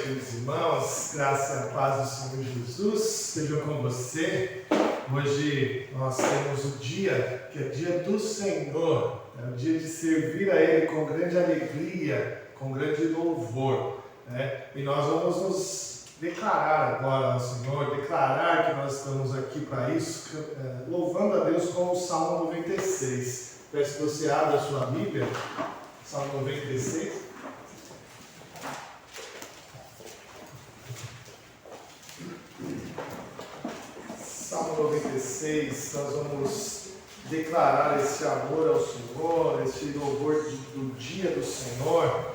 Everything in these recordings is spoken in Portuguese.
queridos irmãos, graça e a paz do Senhor Jesus estejam com você. Hoje nós temos o dia que é dia do Senhor, é o dia de servir a Ele com grande alegria, com grande louvor, né? E nós vamos nos declarar agora ao Senhor, declarar que nós estamos aqui para isso, louvando a Deus com o Salmo 96. Peço que você abra a sua Bíblia, Salmo 96. Salmo 96, nós vamos declarar esse amor ao Senhor, esse louvor do dia do Senhor.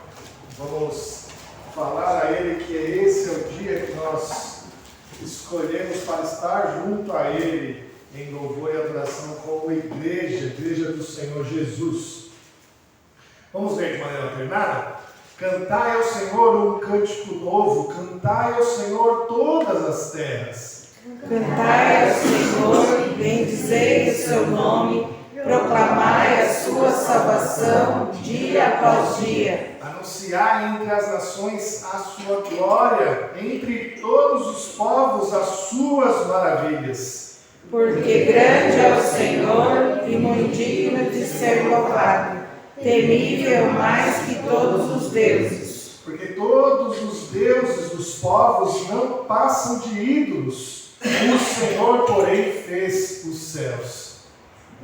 Vamos falar a Ele que esse é o dia que nós escolhemos para estar junto a Ele em louvor e adoração como igreja do Senhor Jesus. Vamos ver de maneira alternada? Cantai ao Senhor um cântico novo, cantai ao Senhor todas as terras. Cantai ao Senhor e bendizei o seu nome, proclamai a sua salvação dia após dia. Anunciai entre as nações a sua glória, entre todos os povos as suas maravilhas. Porque grande é o Senhor e muito digno de ser louvado, temível mais que todos os deuses. Porque todos os deuses dos povos não passam de ídolos. O Senhor, porém, fez os céus.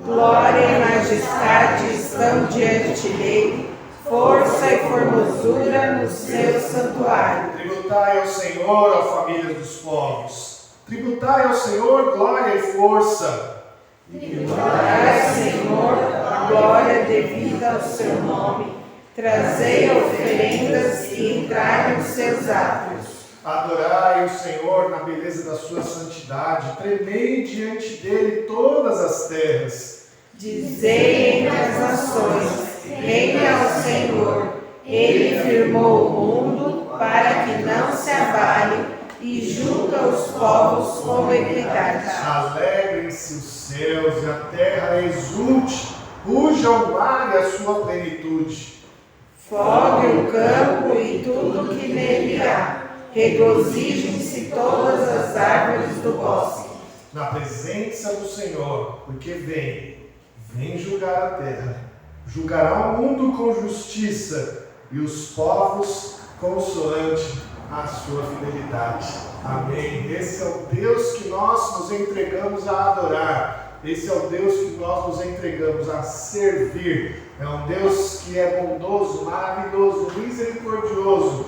Glória e majestade estão diante dele, força e formosura no seu santuário. Tributai ao Senhor, ó família dos povos. Tributai ao Senhor glória e força. Tributai ao Senhor a glória devida ao seu nome. Trazei oferendas e entrai nos seus átrios. Adorai o Senhor na beleza da sua santidade, tremei diante dele todas as terras. Dizei entre as nações, reine ao Senhor, ele firmou o mundo para que não se abale e julga os povos com equidade. Alegrem-se os céus e a terra exulte, ruja o mar e a sua plenitude. Fogue o campo e tudo que nele há. Regozijem-se todas as árvores do bosque. Na presença do Senhor, porque vem julgar a terra. Julgará o mundo com justiça e os povos consoante a sua fidelidade. Amém. Esse é o Deus que nós nos entregamos a adorar. Esse é o Deus que nós nos entregamos a servir. É um Deus que é bondoso, maravilhoso, misericordioso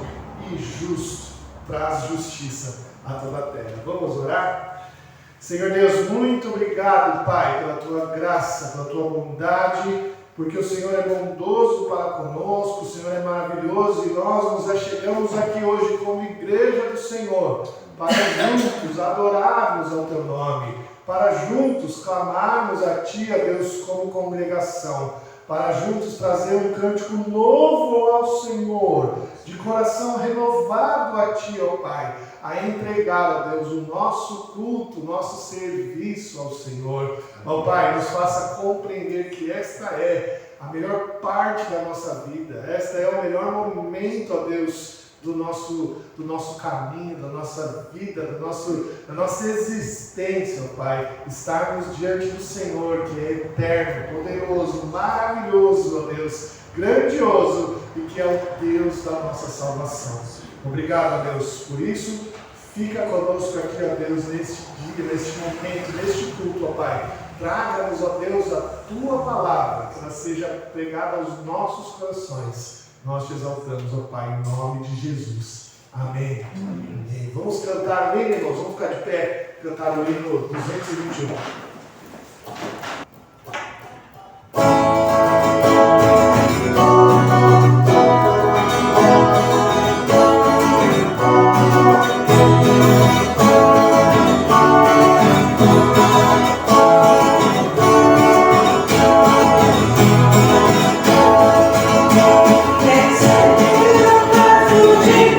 e justo. Traz justiça a toda a terra. Vamos orar? Senhor Deus, muito obrigado, Pai, pela Tua graça, pela Tua bondade, porque o Senhor é bondoso para conosco, o Senhor é maravilhoso e nós nos achegamos aqui hoje como igreja do Senhor, para juntos adorarmos ao Teu nome, para juntos clamarmos a Ti, a Deus, como congregação, para juntos trazer um cântico novo ao Senhor, de coração renovado a Ti, ó Pai, a entregar, ó Deus, o nosso culto, o nosso serviço ao Senhor. Ó Pai, nos faça compreender que esta é a melhor parte da nossa vida, esta é o melhor momento, ó Deus, do nosso caminho, da nossa vida, da nossa existência, ó Pai, estarmos diante do Senhor, que é eterno, poderoso, maravilhoso, ó Deus, grandioso, e que é o Deus da nossa salvação. Obrigado, ó Deus, por isso. Fica conosco aqui, ó Deus, neste dia, neste momento, neste culto, ó Pai. Traga-nos, ó Deus, a Tua palavra, que ela seja pregada aos nossos corações. Nós te exaltamos, ó Pai, em nome de Jesus. Amém. Amém. Vamos cantar, amém, irmãos? Vamos ficar de pé, cantar o hino 221.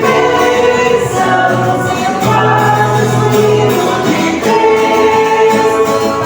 Bênçãos e paz, filho de Deus.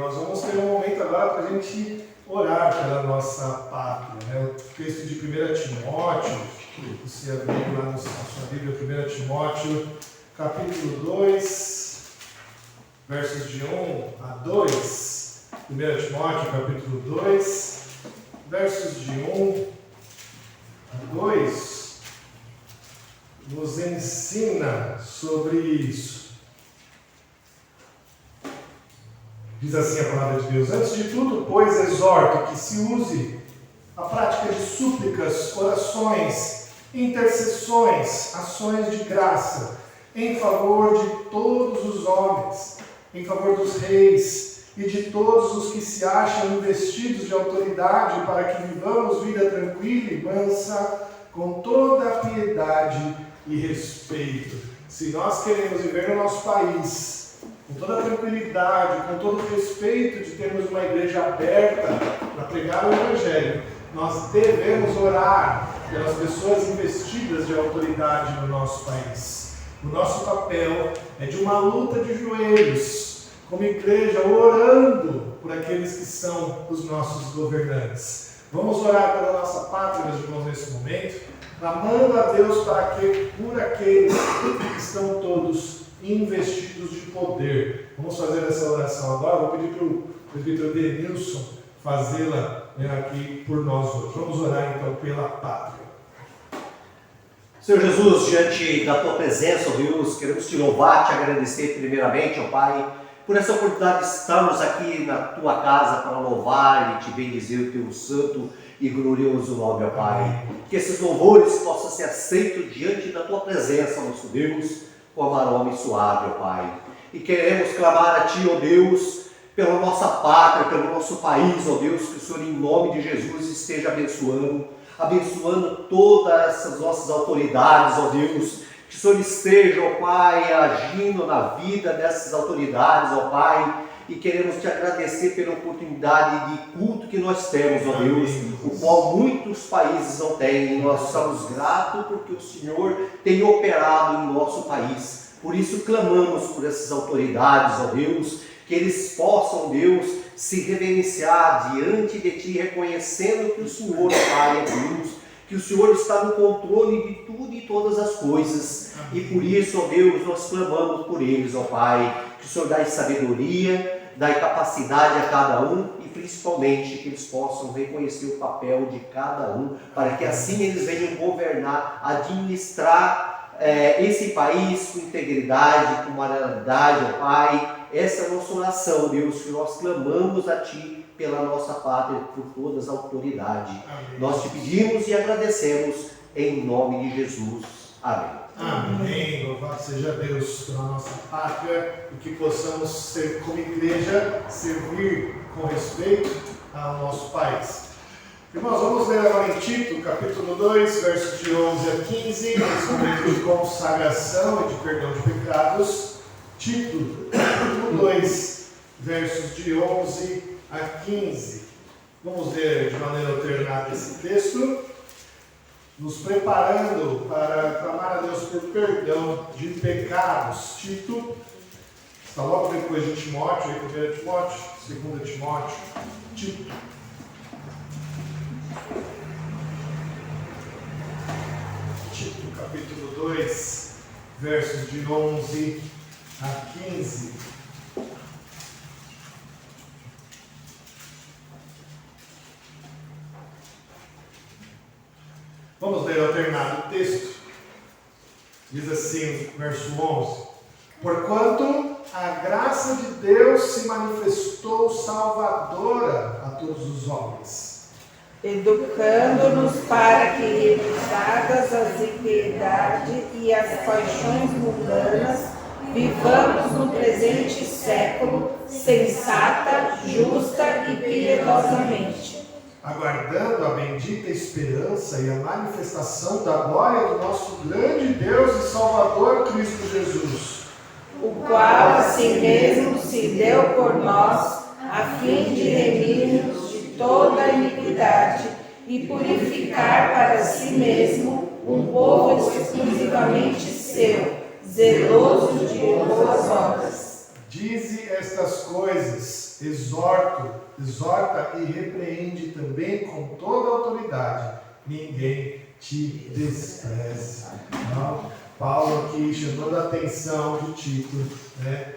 nós vamos ter um momento agora para a gente orar pela nossa pátria. Né? O texto de 1 Timóteo, você abriu lá na sua Bíblia, 1 Timóteo, capítulo 2, versos de 1 a 2. 1 Timóteo, capítulo 2, versos de 1 a 2, nos ensina sobre isso. Diz assim a palavra de Deus: antes de tudo, pois, exorto que se use a prática de súplicas, orações, intercessões, ações de graça, em favor de todos os homens, em favor dos reis e de todos os que se acham investidos de autoridade, para que vivamos vida tranquila e mansa, com toda a piedade e respeito. Se nós queremos viver no nosso país com toda a tranquilidade, com todo o respeito de termos uma igreja aberta para pregar o Evangelho, nós devemos orar pelas pessoas investidas de autoridade no nosso país. O nosso papel é de uma luta de joelhos, como igreja, orando por aqueles que são os nossos governantes. Vamos orar pela nossa pátria, meus irmãos, nesse momento, clamando a Deus para que, por aqueles que estão todos investidos de poder. Vamos fazer essa oração agora. Vou pedir para o presbítero Denilson fazê-la aqui por nós hoje. Vamos orar então pela pátria. Senhor Jesus, diante da Tua presença, ó Deus, queremos Te louvar, Te agradecer primeiramente, ó Pai, por essa oportunidade de estarmos aqui na Tua casa para louvar e Te bendizer o Teu santo e glorioso nome, ó Pai. Que esses louvores possam ser aceitos diante da Tua presença, nosso Deus, com aroma suave, ó Pai. E queremos clamar a Ti, ó Deus, pela nossa pátria, pelo nosso país, ó Deus, que o Senhor, em nome de Jesus, esteja abençoando todas essas nossas autoridades, ó Deus, que o Senhor esteja, ó Pai, agindo na vida dessas autoridades, ó Pai, e queremos Te agradecer pela oportunidade de culto que nós temos, ó Deus, o qual muitos países não têm, e nós somos gratos porque o Senhor tem operado em nosso país. Por isso clamamos por essas autoridades, ó Deus, que eles possam, Deus, se reverenciar diante de Ti, reconhecendo que o Senhor, Pai, é Deus, que o Senhor está no controle de tudo e todas as coisas. E por isso, ó Deus, nós clamamos por eles, ó Pai, que o Senhor dá sabedoria, dá capacidade a cada um e principalmente que eles possam reconhecer o papel de cada um, para que assim eles venham governar, administrar esse país com integridade, com moralidade, ó Pai. Essa é a nossa oração, Deus, que nós clamamos a Ti pela nossa pátria, por todas as autoridades. Amém. Nós Te pedimos e agradecemos em nome de Jesus. Amém. Amém. Louvado seja Deus pela nossa pátria e que possamos ser, como igreja, servir com respeito ao nosso país. Irmãos, vamos ler agora em Tito, capítulo 2, versos de 11 a 15, esse momento de consagração e de perdão de pecados. Tito, capítulo 2, versos de 11 a 15. Vamos ler de maneira alternada esse texto, nos preparando para clamar a Deus por perdão de pecados. Tito está logo depois de Timóteo, 1 Timóteo, 2 Timóteo, Tito. Tito, capítulo 2, versos de 11 a 15. Vamos ler alternado o texto. Diz assim, verso 11: porquanto a graça de Deus se manifestou salvadora a todos os homens, educando-nos para que, evitadas as impiedades e as paixões mundanas, vivamos no presente século sensata, justa e piedosamente, aguardando a bendita esperança e a manifestação da glória do nosso grande Deus e Salvador Cristo Jesus, o qual a si mesmo se deu por nós, a fim de remir-nos de toda iniquidade e purificar para si mesmo um povo exclusivamente seu, zeloso de boas obras. Dize estas coisas, exorta e repreende também com toda a autoridade. Ninguém te despreze. Então, Paulo aqui chamando a atenção de Tito, né?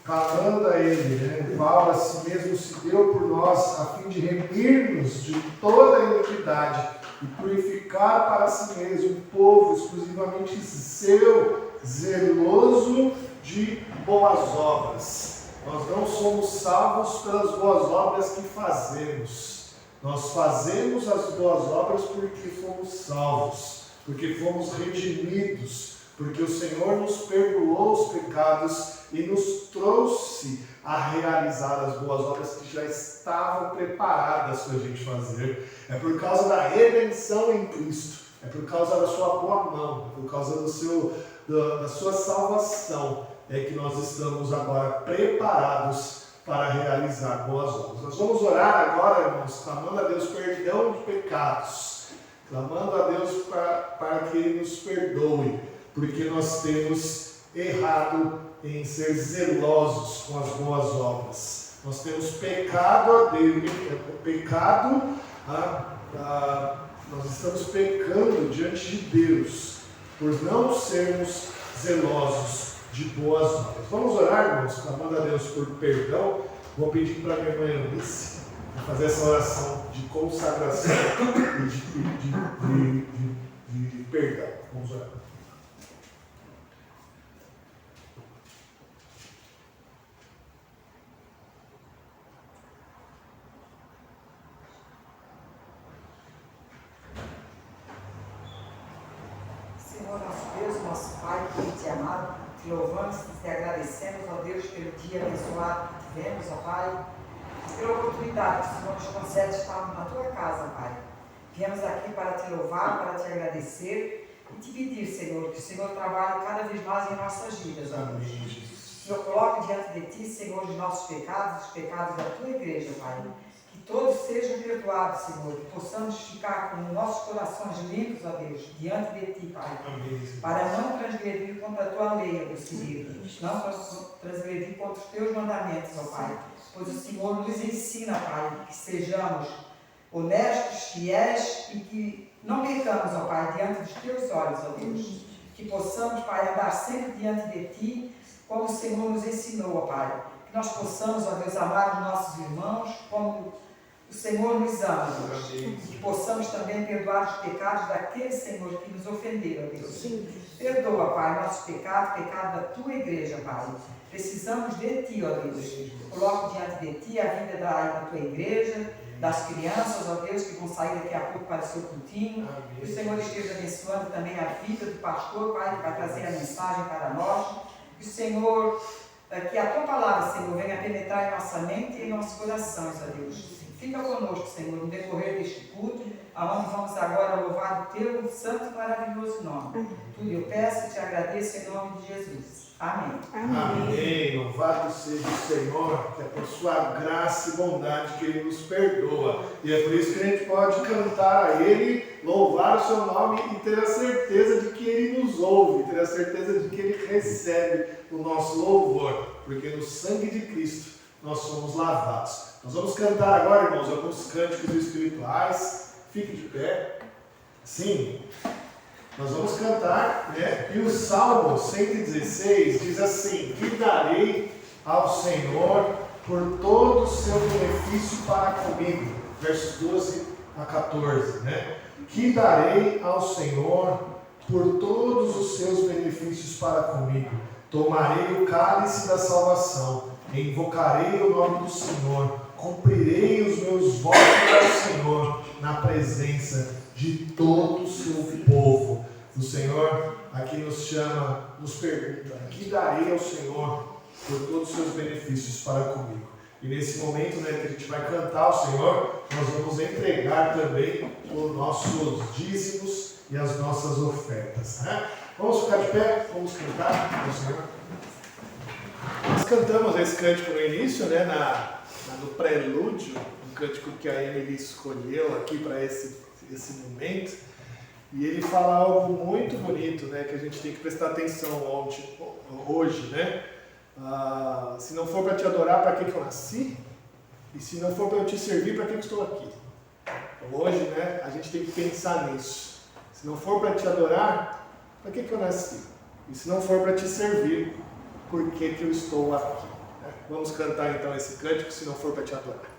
Falando a ele, né? Paulo a si mesmo se deu por nós a fim de remir-nos de toda a iniquidade e purificar para si mesmo um povo exclusivamente seu, zeloso de boas obras. Nós não somos salvos pelas boas obras que fazemos. Nós fazemos as boas obras porque fomos salvos, porque fomos redimidos, porque o Senhor nos perdoou os pecados e nos trouxe a realizar as boas obras que já estavam preparadas para a gente fazer. É por causa da redenção em Cristo, é por causa da sua boa mão, é por causa da sua salvação, é que nós estamos agora preparados para realizar boas obras. Nós vamos orar agora, irmãos, clamando a Deus perdão de pecados, clamando a Deus para que Ele nos perdoe, porque nós temos errado em ser zelosos com as boas obras. Nós temos pecado a Deus, nós estamos pecando diante de Deus por não sermos zelosos de boas obras. Vamos orar, irmãos, clamando a Deus por perdão. Vou pedir para minha irmã Eunice fazer essa oração de consagração e de perdão. Vamos orar. Senhor, nosso Deus, nosso Pai, que te amado, te louvamos e te agradecemos, ó Deus, pelo dia abençoado que tivemos, ó Pai, pela oportunidade que o Senhor nos concede estarmos na tua casa, Pai. Viemos aqui para te louvar, para te agradecer e te pedir, Senhor, que o Senhor trabalhe cada vez mais em nossas vidas, ó Deus. Senhor, coloque diante de ti, Senhor, os nossos pecados, os pecados da tua igreja, Pai. Que todos sejam perdoados, Senhor, que possamos ficar com nossos corações limpos, ó Deus, diante de ti, Pai. Para não transgredir contra a tua lei, ó Deus querido. Não transgredir contra os teus mandamentos, ó Pai. Pois o Senhor nos ensina, Pai, que sejamos honestos, fiéis e que não pecamos, ó Pai, diante dos teus olhos, ó Deus. Que possamos, Pai, andar sempre diante de ti, como o Senhor nos ensinou, ó Pai. Que nós possamos, ó Deus, amar os nossos irmãos como o Senhor nos ama, Deus. Que possamos também perdoar os pecados daquele, Senhor, que nos ofenderam, Deus. Perdoa, Pai, nossos pecados, pecado da tua igreja, Pai. Precisamos de ti, ó Deus. Coloco diante de ti a vida da tua igreja, das crianças, ó Deus, que vão sair daqui a pouco para o seu cultinho. Que o Senhor esteja abençoando também a vida do pastor, Pai, que vai trazer a mensagem para nós. Que o Senhor, que a tua palavra, Senhor, venha penetrar em nossa mente e em nossos corações, ó Deus. Fica conosco, Senhor, no decorrer deste culto, aonde vamos agora louvar o teu santo e maravilhoso nome. Tudo eu peço e te agradeço em nome de Jesus. Amém. Amém. Louvado seja o Senhor, que é por sua graça e bondade que Ele nos perdoa. E é por isso que a gente pode cantar a Ele, louvar o seu nome e ter a certeza de que Ele nos ouve, ter a certeza de que Ele recebe o nosso louvor, porque no sangue de Cristo nós somos lavados. Nós vamos cantar agora, irmãos, alguns cânticos espirituais. Fique de pé. Sim. Nós vamos cantar, né? E o Salmo 116 diz assim: que darei ao Senhor por todo o seu benefício para comigo. Versos 12 a 14, né? Que darei ao Senhor por todos os seus benefícios para comigo. Tomarei o cálice da salvação, invocarei o nome do Senhor, cumprirei os meus votos ao Senhor na presença de todo o seu povo. O Senhor aqui nos chama, nos pergunta: que darei ao Senhor por todos os seus benefícios para comigo? E nesse momento, né, que a gente vai cantar ao Senhor, nós vamos entregar também os nossos dízimos e as nossas ofertas, né? Vamos ficar de pé, vamos cantar ao Senhor. Nós cantamos esse cântico no início, né, no prelúdio, um cântico que a Emily escolheu aqui para esse momento. E ele fala algo muito bonito, né, que a gente tem que prestar atenção hoje, né? Se não for para te adorar, para que eu nasci? E se não for para eu te servir, para que eu estou aqui? Então, hoje, né, a gente tem que pensar nisso. Se não for para te adorar, para que eu nasci? E se não for para te servir, por que eu estou aqui? Vamos cantar então esse cântico, se não for para te adorar.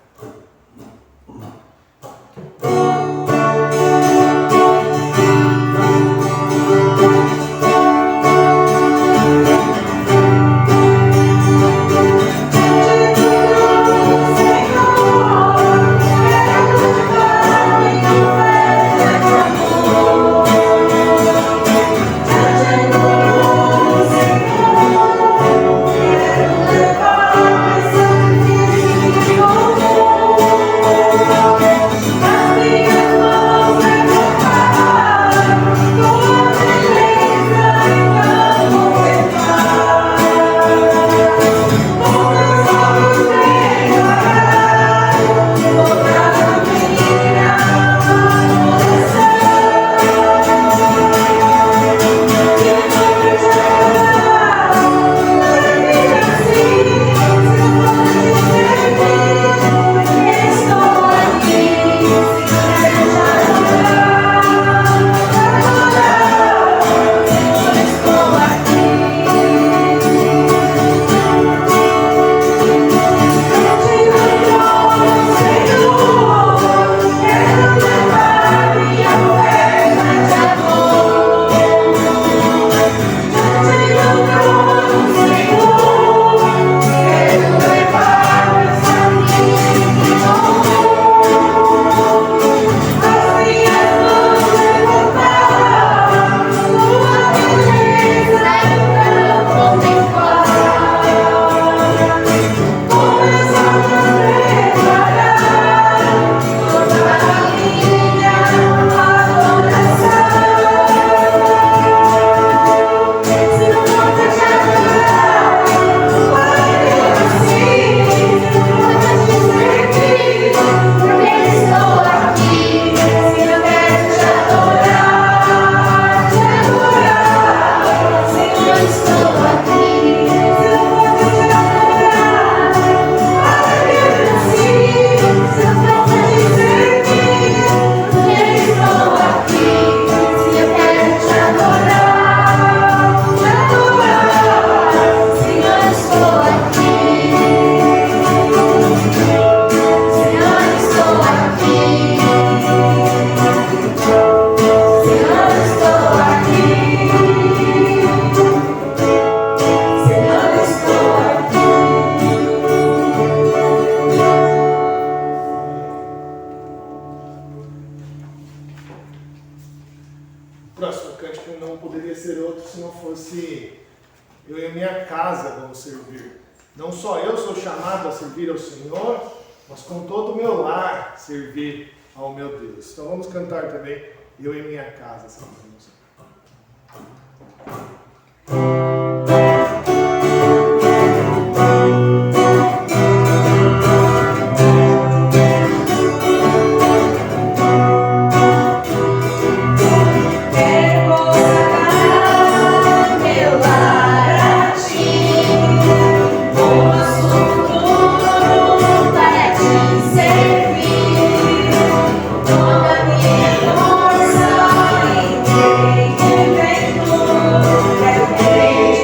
próximo cântico não poderia ser outro se não fosse eu e a minha casa vamos servir. Não só eu sou chamado a servir ao Senhor, mas com todo o meu lar servir ao meu Deus. Então vamos cantar também eu e minha casa servimos. Quero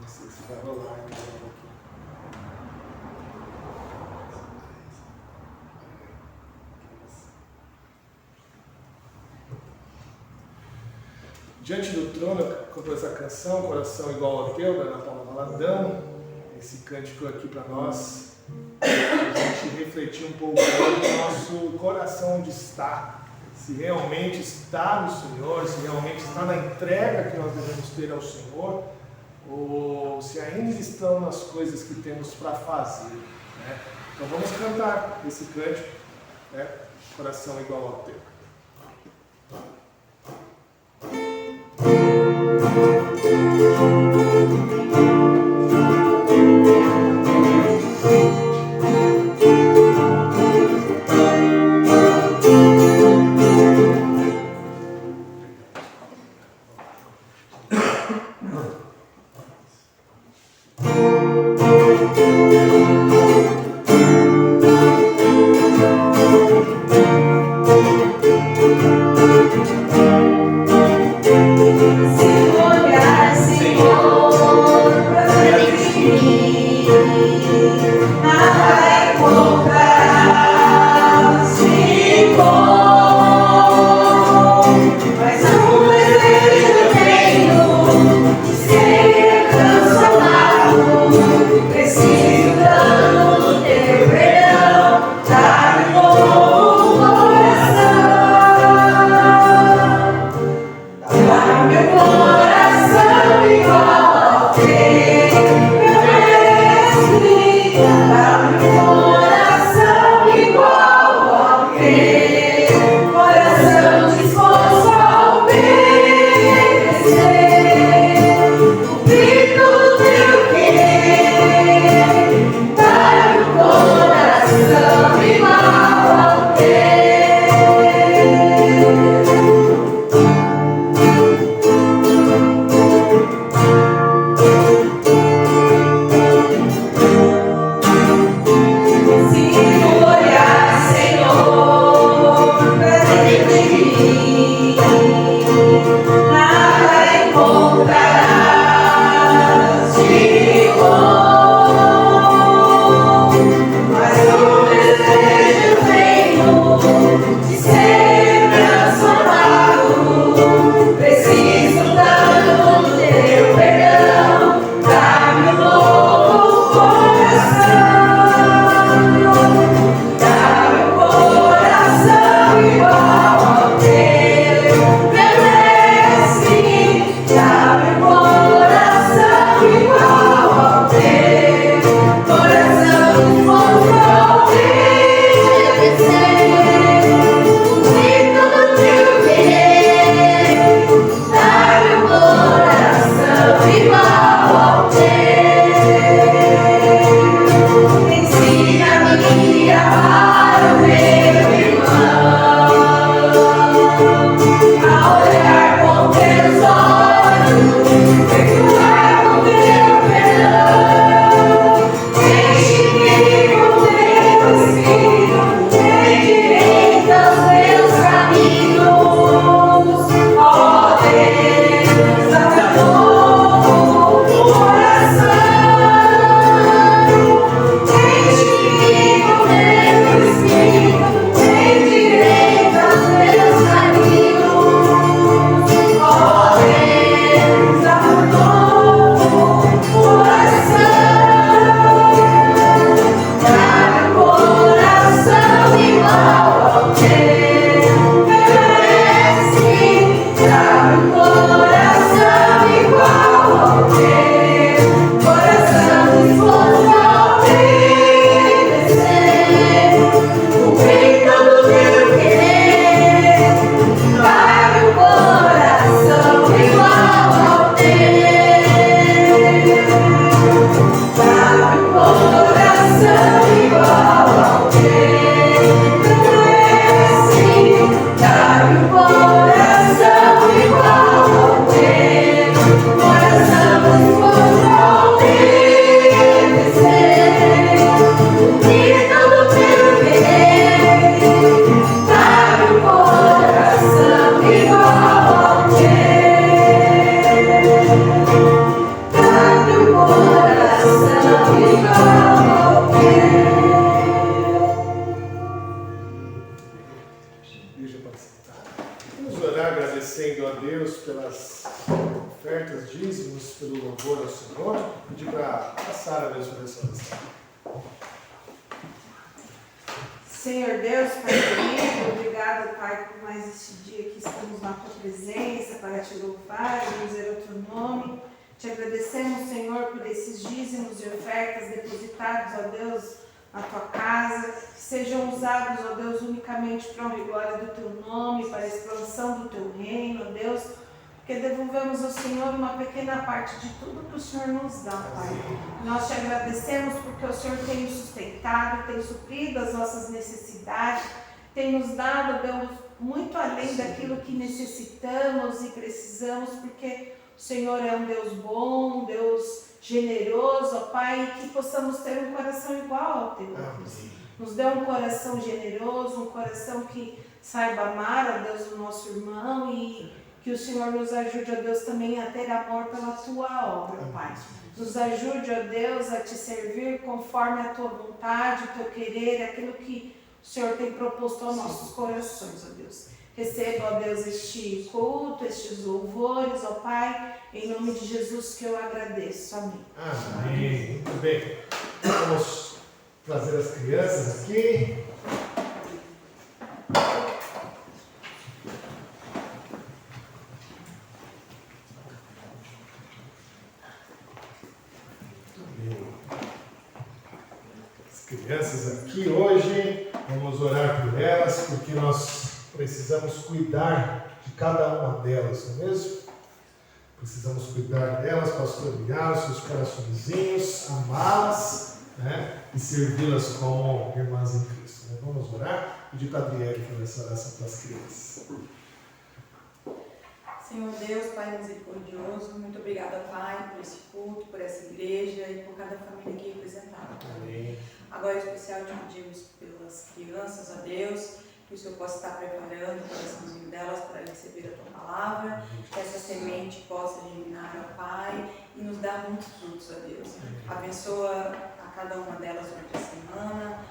Não sei se vai rolar aqui. Diante do trono, cantou essa canção, Coração Igual ao Teu, da Ana Paula Valadão. Esse cântico aqui para nós, a gente refletir um pouco sobre o nosso coração onde está. Se realmente está no Senhor, se realmente está na entrega que nós devemos ter ao Senhor, ou se ainda estão nas coisas que temos para fazer. Né? Então vamos cantar esse cântico, né? Coração Igual ao Teu. das ofertas, dízimos, pelo louvor ao Senhor. Vou pedir para a Sara mesmo nessa oração. Senhor Deus, Pai querido, obrigado, Pai, por mais este dia que estamos na Tua presença, para Te louvar e dizer o Teu nome. Te agradecemos, Senhor, por esses dízimos e ofertas depositados, ó Deus, na Tua casa, que sejam usados, ó Deus, unicamente para a honra e glória do Teu nome, para a expansão do Teu reino, ó Deus, porque devolvemos ao Senhor uma pequena parte de tudo que o Senhor nos dá, Pai. Nós Te agradecemos porque o Senhor tem nos sustentado, tem suprido as nossas necessidades, tem nos dado, Deus, muito além daquilo que necessitamos e precisamos, porque o Senhor é um Deus bom, um Deus generoso, ó Pai, e que possamos ter um coração igual ao Teu, Deus. Nos dê um coração generoso, um coração que saiba amar, ó Deus, o nosso irmão, e que o Senhor nos ajude, ó Deus, também a ter amor pela Tua obra, Pai. Nos ajude, ó Deus, a Te servir conforme a Tua vontade, o Teu querer, aquilo que o Senhor tem proposto aos nossos corações, ó Deus. Receba, ó Deus, este culto, estes louvores, ó Pai, em nome de Jesus que eu agradeço. Amém. Amém. Muito bem. Vamos trazer as crianças aqui. Crianças aqui hoje, vamos orar por elas, porque nós precisamos cuidar de cada uma delas, não é mesmo? Precisamos cuidar delas, pastorear os seus coraçõezinhos, amá-las, né? E servi-las como irmãs em Cristo. Né? Vamos orar? Pedir para a Adriele fazer essa oração para as crianças. Senhor Deus, Pai misericordioso, muito obrigada, Pai, por esse culto, por essa igreja e por cada família aqui representada. Amém. Agora, em especial, te pedimos pelas crianças, a Deus, que o Senhor possa estar preparando o coraçãozinho delas para receber a Tua palavra, que essa semente possa germinar, ó Pai, e nos dar muitos frutos, ó Deus. Abençoa a cada uma delas durante a semana,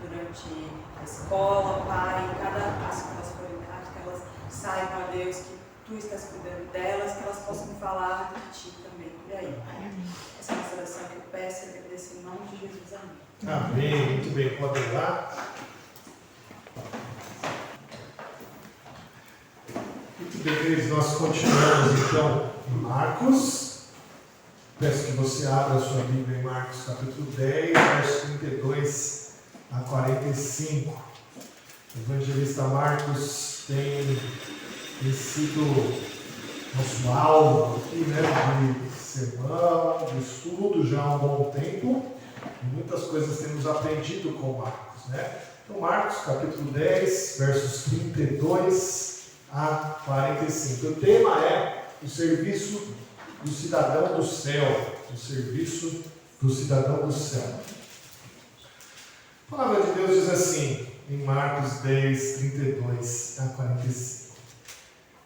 durante a escola, Pai, cada passo que elas forem dar, que elas saibam, ó Deus, que Tu estás cuidando delas, que elas possam falar de Ti também por aí, Pai. Essa é uma oração que eu peço e agradeço em nome de Jesus. Amém. Amém. Muito bem, pode ir lá. Muito bem, queridos, nós continuamos então em Marcos. Peço que você abra a sua Bíblia em Marcos capítulo 10, versos 32 a 45. O evangelista Marcos tem sido nosso alvo aqui, né, de sermão, de estudo já há um bom tempo. E muitas coisas temos aprendido com Marcos, né? Então, Marcos capítulo 10, versos 32 a 45. O tema é o serviço do cidadão do céu. O serviço do cidadão do céu. A palavra de Deus diz assim, em Marcos 10, 32 a 45.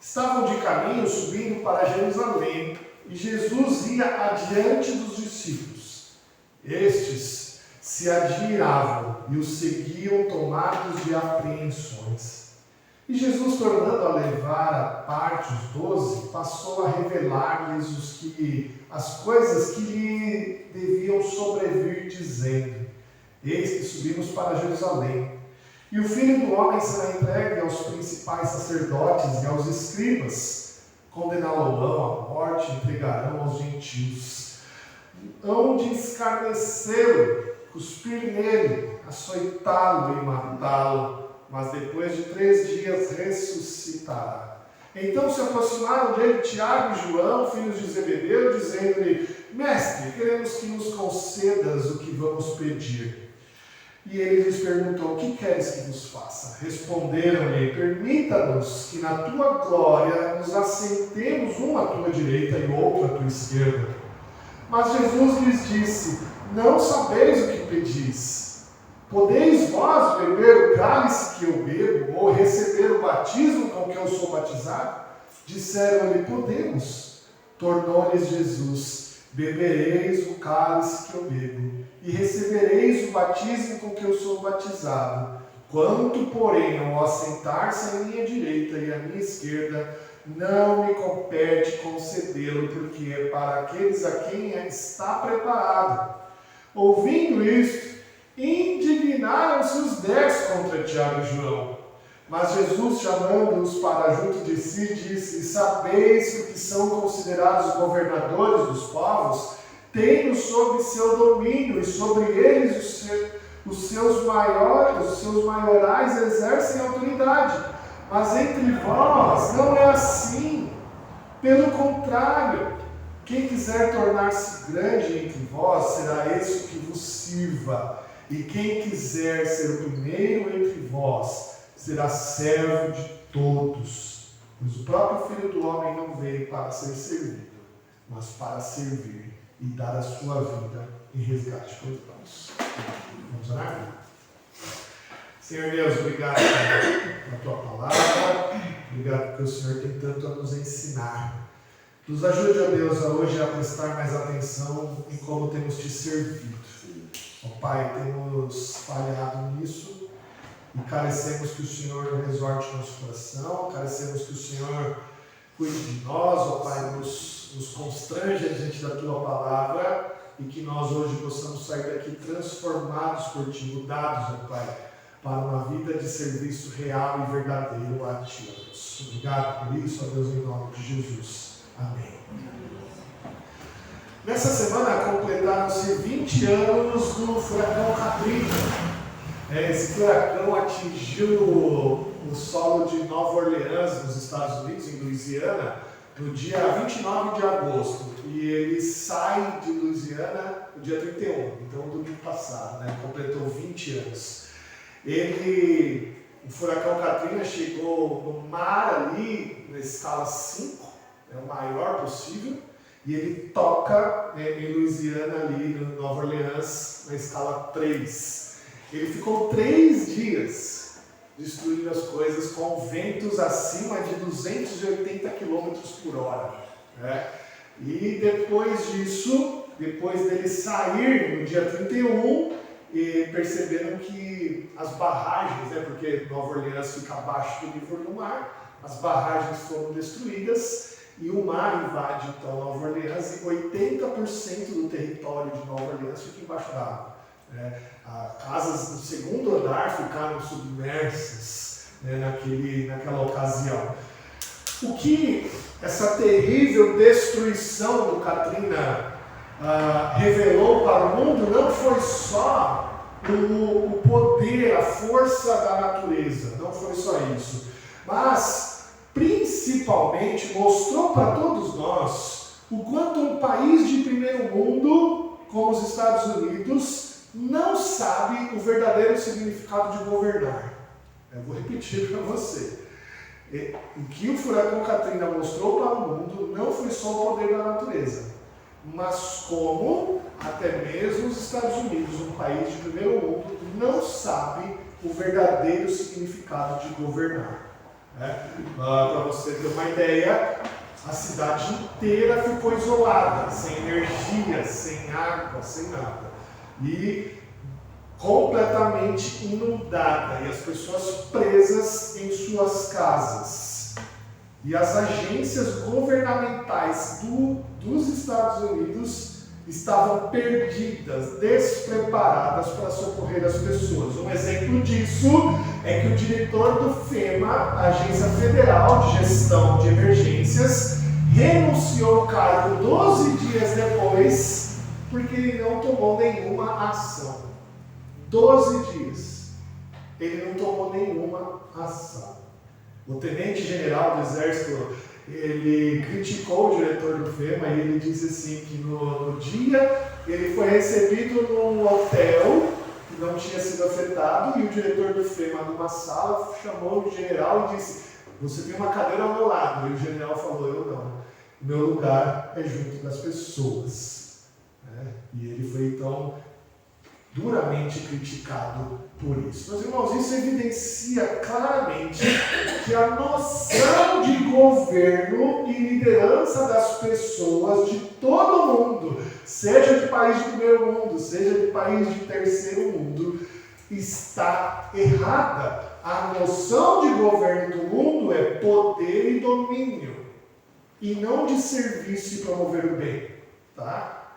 Estavam de caminho subindo para Jerusalém e Jesus ia adiante dos discípulos. Estes se admiravam e o seguiam tomados de apreensões. E Jesus, tornando a levar à parte os 12, passou a revelar-lhes as coisas que lhe deviam sobrevir, dizendo: Eis que subimos para Jerusalém, e o Filho do Homem será entregue aos principais sacerdotes e aos escribas, condená-lo-ão à morte, entregarão aos gentios. Hão de escarnecê-lo, cuspir nele, açoitá-lo e matá-lo, mas depois de 3 dias ressuscitará. Então se aproximaram dele Tiago e João, filhos de Zebedeu, dizendo-lhe: Mestre, queremos que nos concedas o que vamos pedir. E ele lhes perguntou: O que queres que nos faça? Responderam-lhe: Permita-nos que na tua glória nos assentemos um à tua direita e outro à tua esquerda. Mas Jesus lhes disse: Não sabeis o que pedis. Podeis vós beber o cálice que eu bebo, ou receber o batismo com que eu sou batizado? Disseram-lhe: Podemos. Tornou-lhes Jesus: Bebereis o cálice que eu bebo, e recebereis o batismo com que eu sou batizado. Quanto, porém, ao assentar-se à minha direita e à minha esquerda, não me compete concedê-lo, porque é para aqueles a quem está preparado. Ouvindo isto, indignaram-se os 10 contra Tiago e João. Mas Jesus, chamando-os para junto de si, disse: sabeis que os que são considerados governadores dos povos têm sob seu domínio, e sobre eles os seus maiorais exercem autoridade. Mas entre vós não é assim. Pelo contrário, quem quiser tornar-se grande entre vós, será esse que vos sirva. E quem quiser ser o primeiro entre vós, será servo de todos. Pois o próprio Filho do Homem não veio para ser servido, mas para servir e dar a sua vida em resgate por nós. Vamos orar? Senhor Deus, obrigado pela tua palavra, obrigado porque o Senhor tem tanto a nos ensinar. Nos ajude, ó Deus, hoje a prestar mais atenção em como temos te servido. Ó Pai, temos falhado nisso e carecemos que o Senhor exorte nosso coração, carecemos que o Senhor cuide de nós, ó Pai, nos constrange diante da tua palavra e que nós hoje possamos sair daqui transformados por ti, mudados, ó Pai, para uma vida de serviço real e verdadeiro a ti, ó Deus. Obrigado por isso, ó Deus, em nome de Jesus. Amém. Nessa semana completaram-se 20 anos do furacão Katrina. Esse furacão atingiu o solo de Nova Orleans, nos Estados Unidos, em Louisiana, no dia 29 de agosto. E ele sai de Louisiana no dia 31, então domingo passado, né? Completou 20 anos. O furacão Katrina chegou no mar ali, na escala 5, o maior possível, e ele toca em Louisiana, ali no Nova Orleans, na escala 3. Ele ficou 3 dias destruindo as coisas com ventos acima de 280 km por hora. Né? E depois disso, depois dele sair no dia 31, e perceberam que as barragens, porque Nova Orleans fica abaixo do nível do mar, as barragens foram destruídas e o mar invade então Nova Orleans e 80% do território de Nova Orleans fica embaixo d'água. Casas do segundo andar ficaram submersas naquela ocasião. O que essa terrível destruição do Katrina revelou para o mundo não foi só o poder, a força da natureza, não foi só isso, mas principalmente mostrou para todos nós o quanto um país de primeiro mundo, como os Estados Unidos, não sabe o verdadeiro significado de governar. Eu vou repetir para você. O que o furacão Katrina mostrou para o mundo não foi só o poder da natureza, mas como até mesmo os Estados Unidos, um país de primeiro mundo, não sabe o verdadeiro significado de governar. Para você ter uma ideia, a cidade inteira ficou isolada, sem energia, sem água, sem nada. E completamente inundada, e as pessoas presas em suas casas. E as agências governamentais dos Estados Unidos estavam perdidas, despreparadas para socorrer as pessoas. Um exemplo disso é que o diretor do FEMA, a Agência Federal de Gestão de Emergências, renunciou ao cargo 12 dias depois, porque ele não tomou nenhuma ação. 12 dias. Ele não tomou nenhuma ação. O tenente-general do Exército, ele criticou o diretor do FEMA e ele disse assim que no dia ele foi recebido num hotel que não tinha sido afetado, e o diretor do FEMA, numa sala, chamou o general e disse: você tem uma cadeira ao meu lado. E o general falou: eu não, meu lugar é junto das pessoas. E ele foi então duramente criticado por isso. Meus irmãos, isso evidencia claramente que a noção de governo e liderança das pessoas de todo mundo, seja de país de primeiro mundo, seja de país de terceiro mundo, está errada. A noção de governo do mundo é poder e domínio, e não de serviço e promover o bem. Tá?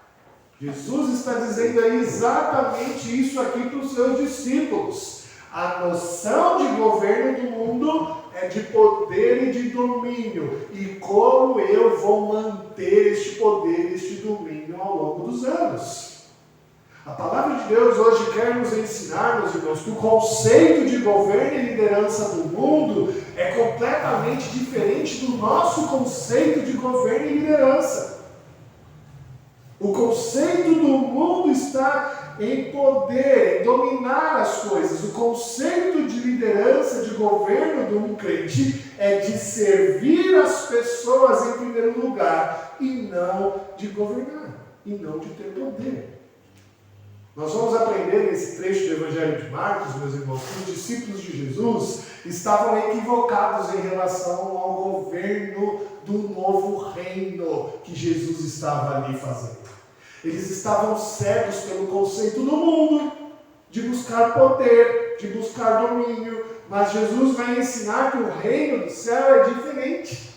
Jesus está dizendo aí exatamente isso aqui para os seus discípulos. A noção de governo do mundo é de poder e de domínio. E como eu vou manter este poder e este domínio ao longo dos anos? A palavra de Deus hoje quer nos ensinar, meus irmãos, que o conceito de governo e liderança do mundo é completamente diferente do nosso conceito de governo e liderança. O conceito do mundo está em poder, em dominar as coisas. O conceito de liderança, de governo de um crente é de servir as pessoas em primeiro lugar e não de governar, e não de ter poder. Nós vamos aprender nesse trecho do Evangelho de Marcos, meus irmãos, que os discípulos de Jesus estavam equivocados em relação ao governo do novo reino que Jesus estava ali fazendo. Eles estavam cegos pelo conceito do mundo, de buscar poder, de buscar domínio, mas Jesus vai ensinar que o reino do céu é diferente.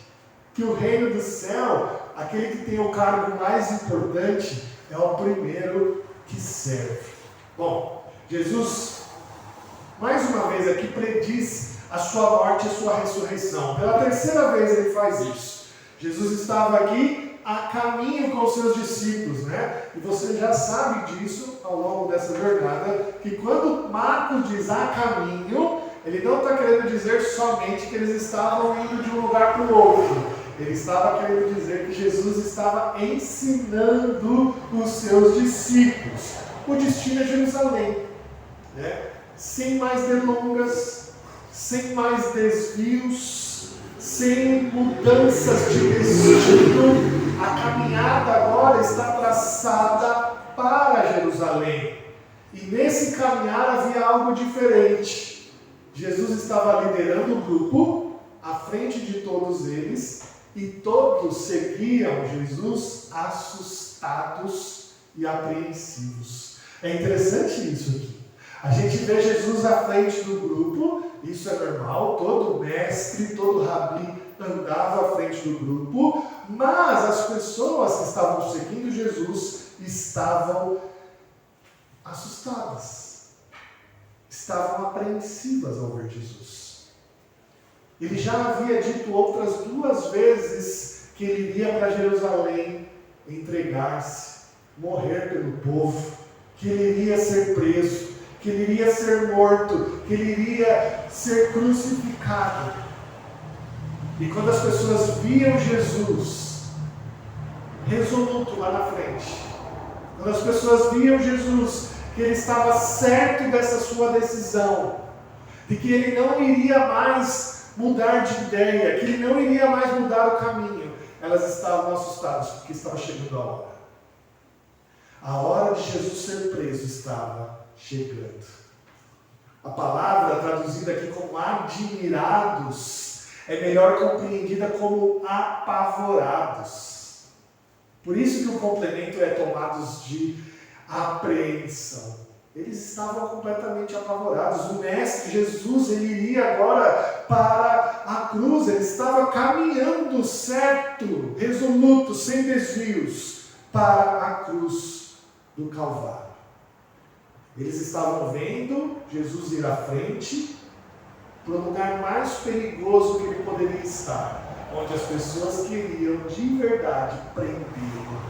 Que o reino do céu, aquele que tem o cargo mais importante, é o primeiro que serve. Bom, Jesus, mais uma vez aqui, prediz a sua morte e a sua ressurreição. Pela terceira vez ele faz isso. Jesus estava aqui a caminho com os seus discípulos, né? E você já sabe disso ao longo dessa jornada, que quando Marcos diz a caminho, ele não está querendo dizer somente que eles estavam indo de um lugar para o outro. Ele estava querendo dizer que Jesus estava ensinando os seus discípulos. O destino é Jerusalém, né? Sem mais delongas, sem mais desvios, sem mudanças de destino, a caminhada agora está traçada para Jerusalém. E nesse caminhar havia algo diferente. Jesus estava liderando o grupo, à frente de todos eles, e todos seguiam Jesus assustados e apreensivos. É interessante isso aqui. A gente vê Jesus à frente do grupo, isso é normal, todo mestre, todo rabi andava à frente do grupo, mas as pessoas que estavam seguindo Jesus estavam assustadas, estavam apreensivas ao ver Jesus. Ele já havia dito outras 2 vezes que ele iria para Jerusalém entregar-se, morrer pelo povo, que ele iria ser preso, que ele iria ser morto, que ele iria ser crucificado. E quando as pessoas viam Jesus resoluto lá na frente, quando as pessoas viam Jesus que ele estava certo dessa sua decisão, de que ele não iria mais mudar de ideia, que ele não iria mais mudar o caminho, elas estavam assustadas, porque estava chegando a hora. A hora de Jesus ser preso estava chegando. A palavra traduzida aqui como admirados é melhor compreendida como apavorados. Por isso que o complemento é tomados de apreensão. Eles estavam completamente apavorados. O Mestre Jesus, ele iria agora para a cruz. Ele estava caminhando certo, resoluto, sem desvios, para a cruz do Calvário. Eles estavam vendo Jesus ir à frente para o lugar mais perigoso que ele poderia estar, onde as pessoas queriam de verdade prendê-lo.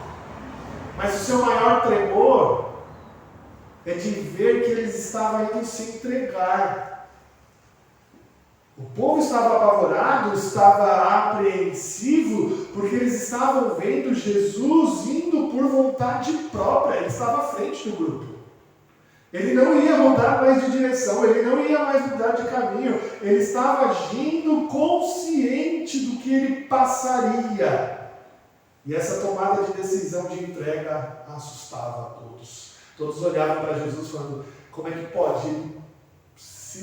Mas o seu maior tremor é de ver que eles estavam indo se entregar. O povo estava apavorado, estava apreensivo, porque eles estavam vendo Jesus indo por vontade própria. Ele estava à frente do grupo. Ele não ia mudar mais de direção, ele não ia mais mudar de caminho. Ele estava agindo consciente do que ele passaria. E essa tomada de decisão de entrega assustava a todos. Todos olhavam para Jesus falando, como é que pode ele,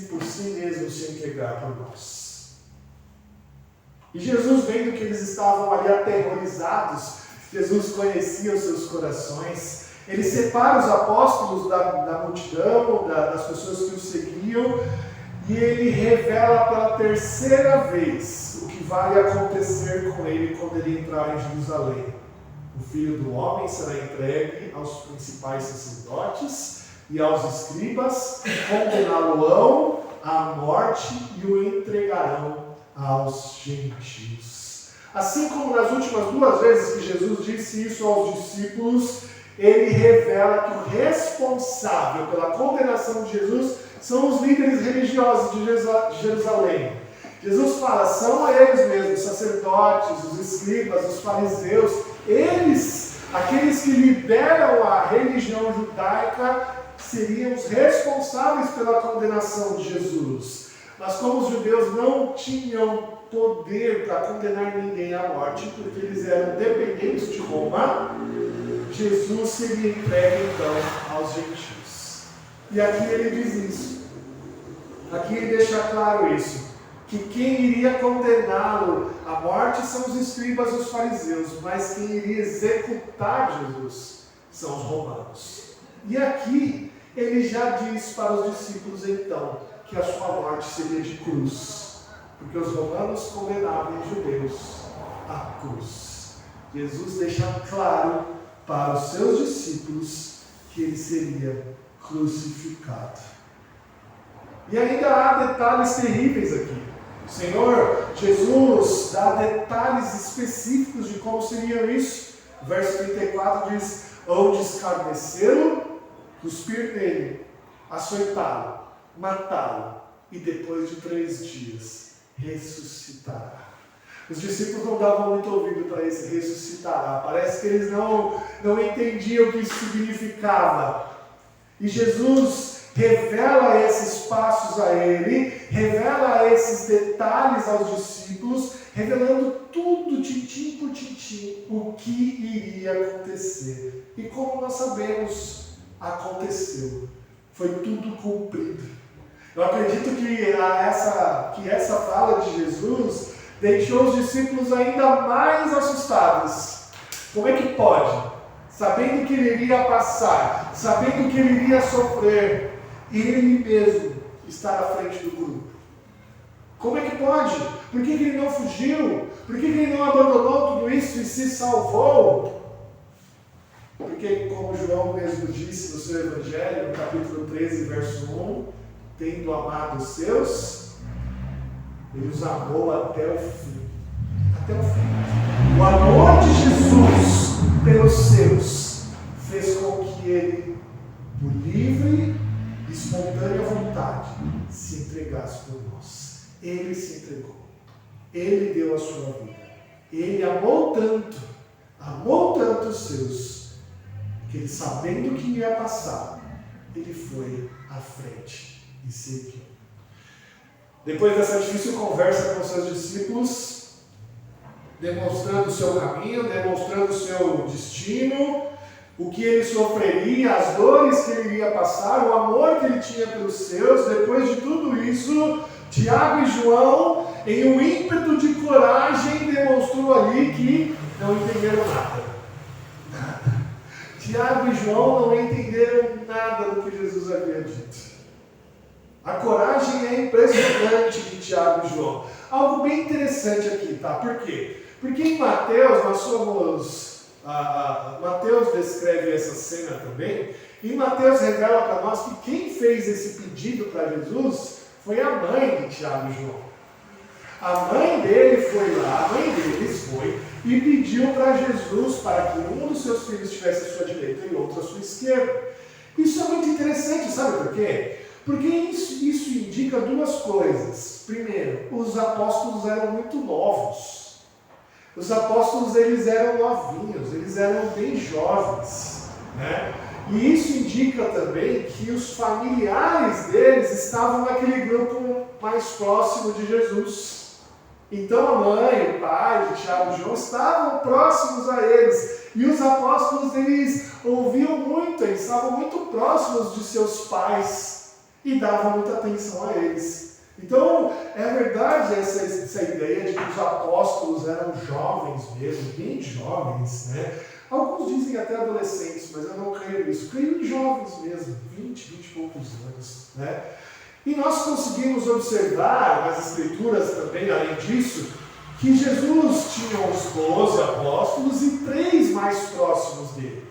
por si mesmo, se entregar por nós? E Jesus, vendo que eles estavam ali aterrorizados, Jesus conhecia os seus corações. Ele separa os apóstolos da multidão, das pessoas que o seguiam, e ele revela pela terceira vez o que vai acontecer com ele quando ele entrar em Jerusalém. O Filho do Homem será entregue aos principais sacerdotes e aos escribas, condená-lo-ão à morte e o entregarão aos gentios. Assim como nas últimas 2 vezes que Jesus disse isso aos discípulos, ele revela que o responsável pela condenação de Jesus são os líderes religiosos de Jerusalém. Jesus fala, são eles mesmos, os sacerdotes, os escribas, os fariseus, eles, aqueles que lideram a religião judaica, seriam os responsáveis pela condenação de Jesus. Mas como os judeus não tinham poder para condenar ninguém à morte, porque eles eram dependentes de Roma, Jesus seria entregue então aos gentios. E aqui ele diz isso. Aqui ele deixa claro isso. Que quem iria condená-lo à morte são os escribas e os fariseus, mas quem iria executar Jesus são os romanos. E aqui ele já diz para os discípulos então que a sua morte seria de cruz, porque os romanos condenavam os judeus à cruz. Jesus deixa claro para os seus discípulos que ele seria crucificado. E ainda há detalhes terríveis aqui. O Senhor Jesus dá detalhes específicos de como seria isso. O verso 34 diz: ou de escarnecê-lo, cuspir nele, açoitá-lo, matá-lo, e depois de 3 dias ressuscitará. Os discípulos não davam muito ouvido para esse ressuscitará. Parece que eles não entendiam o que isso significava. E Jesus revela esses passos a ele, revela esses detalhes aos discípulos, revelando tudo, tintim por tintim, o que iria acontecer. E como nós sabemos, aconteceu. Foi tudo cumprido. Eu acredito que essa fala de Jesus deixou os discípulos ainda mais assustados. Como é que pode? Sabendo que ele iria passar, sabendo que ele iria sofrer, ele mesmo estar à frente do grupo. Como é que pode? Por que ele não fugiu? Por que ele não abandonou tudo isso e se salvou? Porque, como João mesmo disse no seu Evangelho, no capítulo 13, verso 1, tendo amado os seus, ele os amou até o fim. Até o fim. O amor de Jesus pelos seus fez com que ele, por livre e espontânea vontade, se entregasse por nós. Ele se entregou. Ele deu a sua vida. Ele amou tanto os seus, que ele, sabendo que ia passar, ele foi à frente e seguiu. Depois dessa difícil conversa com seus discípulos, demonstrando o seu caminho, demonstrando o seu destino, o que ele sofreria, as dores que ele iria passar, o amor que ele tinha pelos seus, depois de tudo isso, Tiago e João, em um ímpeto de coragem, demonstrou ali que não entenderam nada. Tiago e João não entenderam nada do que Jesus havia dito. A coragem é impressionante de Tiago e João. Algo bem interessante aqui, tá? Por quê? Porque em Mateus, Mateus descreve essa cena também. E Mateus revela para nós que quem fez esse pedido para Jesus foi a mãe de Tiago e João. A mãe deles foi e pediu para Jesus para que um dos seus filhos estivesse à sua direita e outro à sua esquerda. Isso é muito interessante, sabe por quê? Porque isso indica 2 coisas. Primeiro, os apóstolos eram muito novos. Os apóstolos, eles eram novinhos, eles eram bem jovens, né? E isso indica também que os familiares deles estavam naquele grupo mais próximo de Jesus. Então a mãe, o pai de Tiago e João estavam próximos a eles. E os apóstolos, eles ouviam muito, eles estavam muito próximos de seus pais e davam muita atenção a eles. Então, é verdade essa ideia de que os apóstolos eram jovens mesmo, bem jovens, né? Alguns dizem até adolescentes, mas eu não creio nisso. Creio em jovens mesmo, 20 e poucos anos, né? E nós conseguimos observar nas Escrituras também, além disso, que Jesus tinha os 12 apóstolos e 3 mais próximos dele.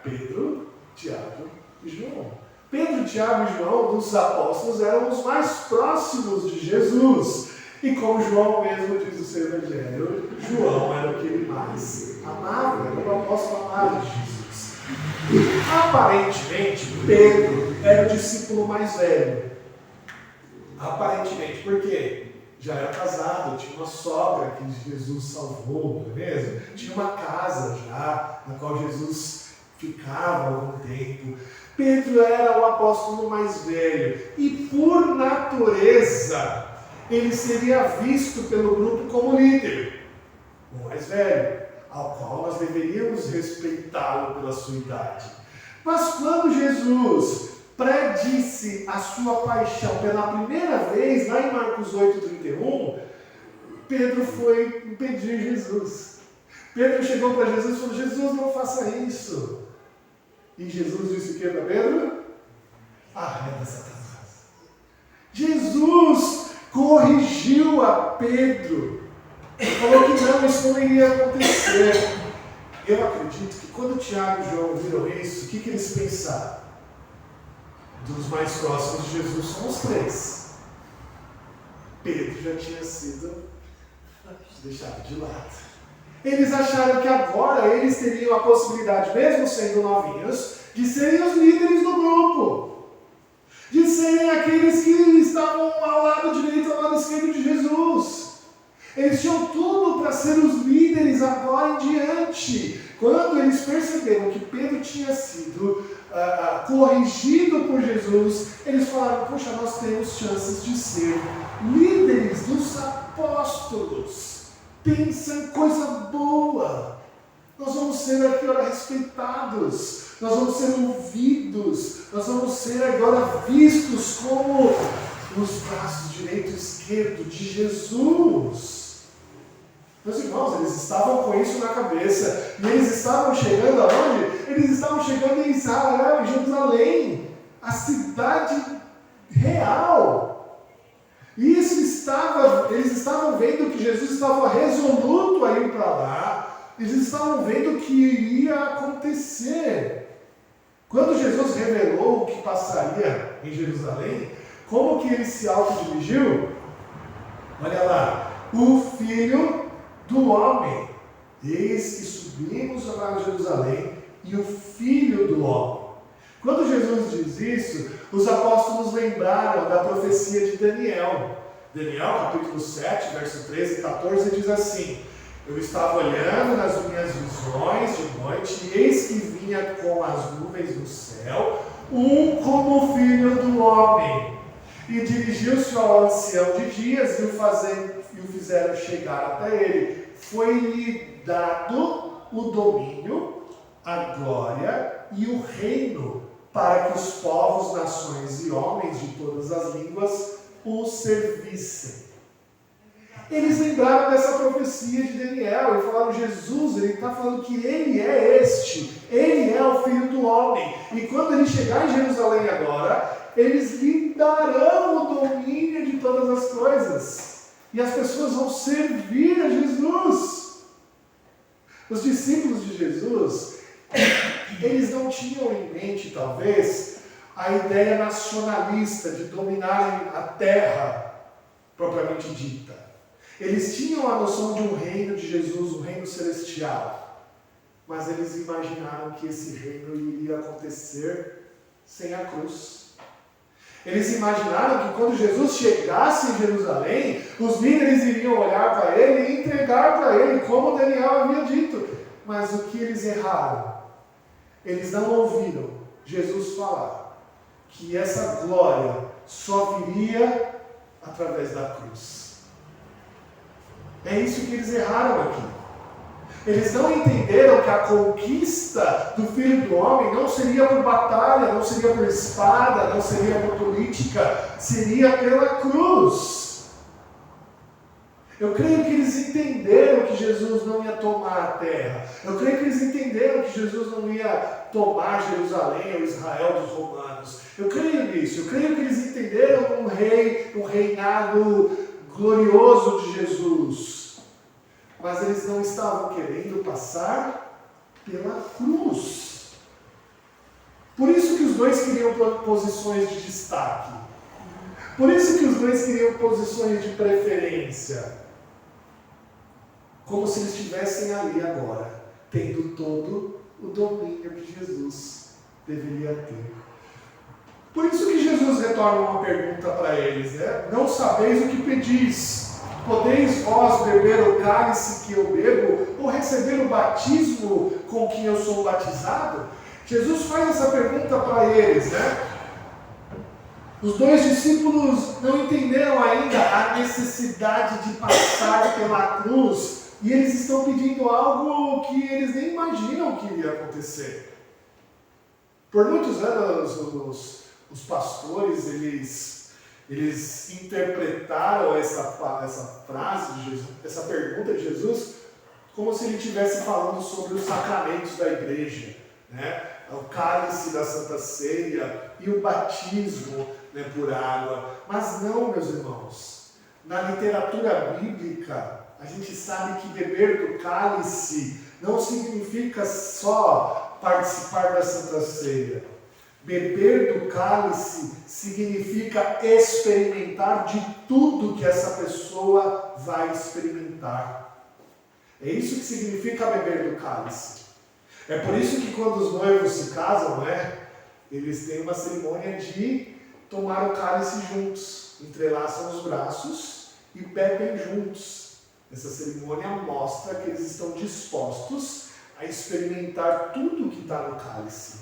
Pedro, Tiago e João. Pedro, Tiago e João, dos apóstolos, eram os mais próximos de Jesus. E como João mesmo diz o seu evangelho, João era o que ele mais amava, era o apóstolo amado de Jesus. Aparentemente, Pedro era o discípulo mais velho. Aparentemente, por quê? Já era casado, tinha uma sogra que Jesus salvou, não é mesmo? Tinha uma casa já, na qual Jesus ficava algum tempo. Pedro era o apóstolo mais velho e, por natureza, ele seria visto pelo grupo como líder, o mais velho, ao qual nós deveríamos respeitá-lo pela sua idade. Mas quando Jesus predisse a sua paixão pela primeira vez, lá em Marcos 8,31, Pedro foi impedir Jesus. Pedro chegou para Jesus e falou: Jesus, não faça isso. E Jesus disse o que para Pedro? Arreda Satanás. Jesus corrigiu a Pedro. Falou que não, isso não iria acontecer. Eu acredito que quando Tiago e João viram isso, o que eles pensaram? Dos mais próximos de Jesus são os 3. Pedro já tinha sido deixado de lado. Eles acharam que agora eles teriam a possibilidade, mesmo sendo novinhos, de serem os líderes do grupo. De serem aqueles que estavam ao lado direito e ao lado esquerdo de Jesus. Eles tinham tudo para ser os líderes agora em diante. Quando eles perceberam que Pedro tinha sido corrigido por Jesus, eles falaram: poxa, nós temos chances de ser líderes dos apóstolos. Pensa em coisa boa. Nós vamos ser agora respeitados. Nós vamos ser ouvidos. Nós vamos ser agora vistos como os braços direito e esquerdo de Jesus. Meus irmãos, eles estavam com isso na cabeça. E eles estavam chegando aonde? Eles estavam chegando em Israel, em Jerusalém. A cidade real. Eles estavam vendo que Jesus estava resoluto a ir para lá. Eles estavam vendo o que iria acontecer. Quando Jesus revelou o que passaria em Jerusalém, como que ele se autodirigiu? Olha lá, o Filho do Homem. Eis que subimos para Jerusalém e o Filho do Homem. Quando Jesus diz isso, os apóstolos lembraram da profecia de Daniel. Daniel, capítulo 7, verso 13 e 14, diz assim: eu estava olhando nas minhas visões de noite, e eis que vinha com as nuvens do céu, um como o Filho do Homem. E dirigiu-se ao ancião de dias e o fizeram chegar até ele. Foi-lhe dado o domínio, a glória e o reino, para que os povos, nações e homens de todas as línguas o servissem. Eles lembraram dessa profecia de Daniel e falaram: Jesus, ele está falando que ele é ele é o Filho do Homem. E quando ele chegar em Jerusalém agora, eles lhe darão o domínio de todas as coisas. E as pessoas vão servir a Jesus. Os discípulos de Jesus, eles não tinham em mente, talvez, a ideia nacionalista de dominarem a terra propriamente dita. Eles tinham a noção de um reino de Jesus, um reino celestial. Mas eles imaginaram que esse reino iria acontecer sem a cruz. Eles imaginaram que quando Jesus chegasse em Jerusalém, os líderes iriam olhar para ele e entregar para ele, como Daniel havia dito. Mas o que eles erraram? Eles não ouviram Jesus falar que essa glória só viria através da cruz. É isso que eles erraram aqui. Eles não entenderam que a conquista do Filho do Homem não seria por batalha, não seria por espada, não seria por política, seria pela cruz. Eu creio que eles entenderam que Jesus não ia tomar a terra. Eu creio que eles entenderam que Jesus não ia tomar Jerusalém ou Israel dos romanos. Eu creio nisso. Eu creio que eles entenderam um reinado glorioso de Jesus. Mas eles não estavam querendo passar pela cruz. Por isso que os dois queriam posições de destaque. Por isso que os dois queriam posições de preferência. Como se eles estivessem ali agora, tendo todo o domínio que Jesus deveria ter. Por isso que Jesus retorna uma pergunta para eles, né? Não sabeis o que pedis. Podeis vós beber o cálice que eu bebo, ou receber o batismo com que eu sou batizado? Jesus faz essa pergunta para eles, né? Os dois discípulos não entenderam ainda a necessidade de passar pela cruz, e eles estão pedindo algo que eles nem imaginam que iria acontecer. Por muitos anos, os pastores, eles interpretaram essa frase de Jesus, essa pergunta de Jesus, como se ele estivesse falando sobre os sacramentos da igreja, né? O cálice da Santa Ceia e o batismo, né, por água. Mas não, meus irmãos. Na literatura bíblica, a gente sabe que beber do cálice não significa só participar da Santa Ceia. Beber do cálice significa experimentar de tudo que essa pessoa vai experimentar. É isso que significa beber do cálice. É por isso que quando os noivos se casam, né, eles têm uma cerimônia de tomar o cálice juntos. Entrelaçam os braços e bebem juntos. Essa cerimônia mostra que eles estão dispostos a experimentar tudo que está no cálice.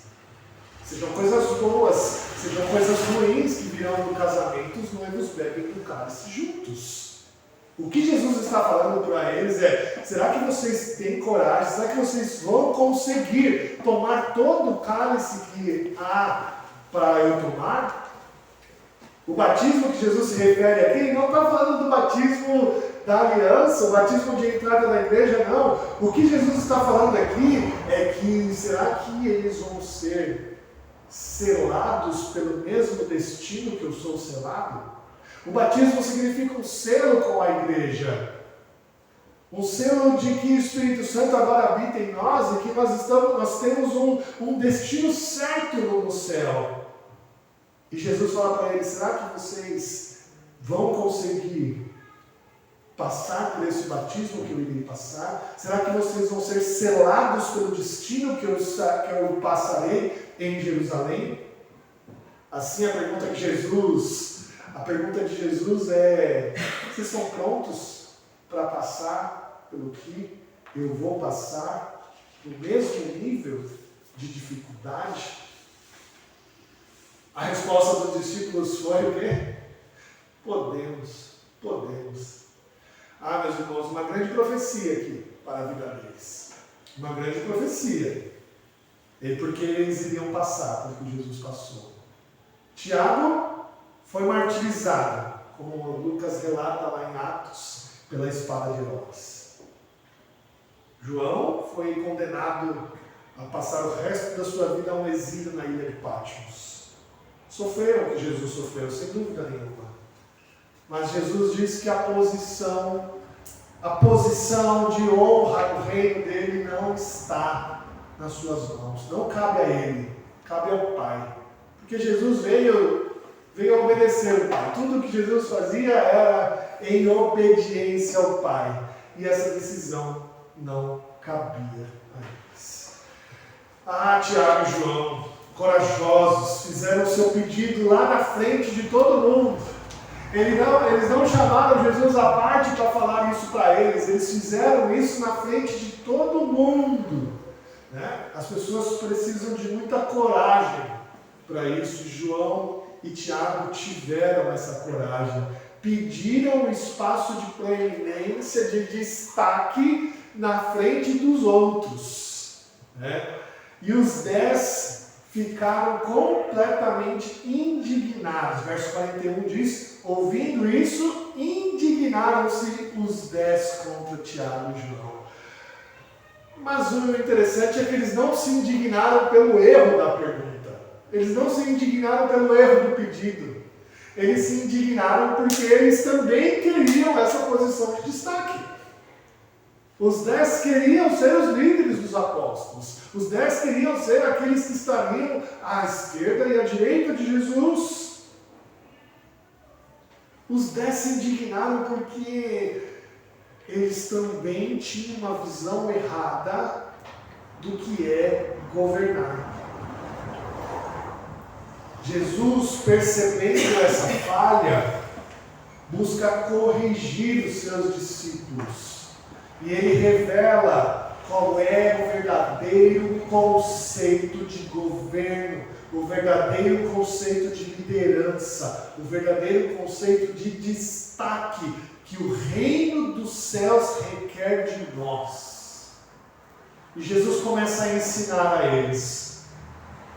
Sejam coisas boas, sejam coisas ruins que virão do casamento, os noivos bebem do cálice juntos. O que Jesus está falando para eles é: será que vocês têm coragem? Será que vocês vão conseguir tomar todo o cálice que há para eu tomar? O batismo que Jesus se refere aqui não está falando do batismo da aliança, o batismo de entrada na igreja, não. O que Jesus está falando aqui é que será que eles vão ser selados pelo mesmo destino que eu sou selado? O batismo significa um selo com a igreja. Um selo de que o Espírito Santo agora habita em nós e que nós temos um destino certo no céu. E Jesus fala para eles: será que vocês vão conseguir passar por esse batismo que eu irei passar? Será que vocês vão ser selados pelo destino que eu passarei em Jerusalém? Assim a pergunta de Jesus é: vocês estão prontos para passar pelo que eu vou passar, no mesmo nível de dificuldade? A resposta dos discípulos foi o quê? Podemos. Ah, meus irmãos, uma grande profecia aqui para a vida deles. Uma grande profecia. Porque eles iriam passar pelo que Jesus passou. Tiago foi martirizado, como Lucas relata lá em Atos, pela espada de Herodes. João foi condenado a passar o resto da sua vida a um exílio na ilha de Patmos. Sofreram o que Jesus sofreu, sem dúvida nenhuma. Mas Jesus disse que a posição de honra do reino dele não está nas suas mãos. Não cabe a ele, cabe ao Pai. Porque Jesus veio obedecer o Pai. Tudo que Jesus fazia era em obediência ao Pai. E essa decisão não cabia a eles. Ah, Tiago e João, corajosos, fizeram o seu pedido lá na frente de todo mundo. Eles não chamaram Jesus à parte para falar isso para eles. Eles fizeram isso na frente de todo mundo. Né? As pessoas precisam de muita coragem para isso. João e Tiago tiveram essa coragem. Pediram um espaço de proeminência, de destaque na frente dos outros. Né? E os 10 ficaram completamente indignados. Verso 41 diz: ouvindo isso, indignaram-se os 10 contra Tiago e João. Mas o interessante é que eles não se indignaram pelo erro da pergunta. Eles não se indignaram pelo erro do pedido. Eles se indignaram porque eles também queriam essa posição de destaque. Os 10 queriam ser os líderes dos apóstolos. Os 10 queriam ser aqueles que estariam à esquerda e à direita de Jesus. Os 10 se indignaram porque eles também tinham uma visão errada do que é governar. Jesus, percebendo essa falha, busca corrigir os seus discípulos. E ele revela qual é o verdadeiro conceito de governo, o verdadeiro conceito de liderança, o verdadeiro conceito de destaque que o reino dos céus requer de nós. E Jesus começa a ensinar a eles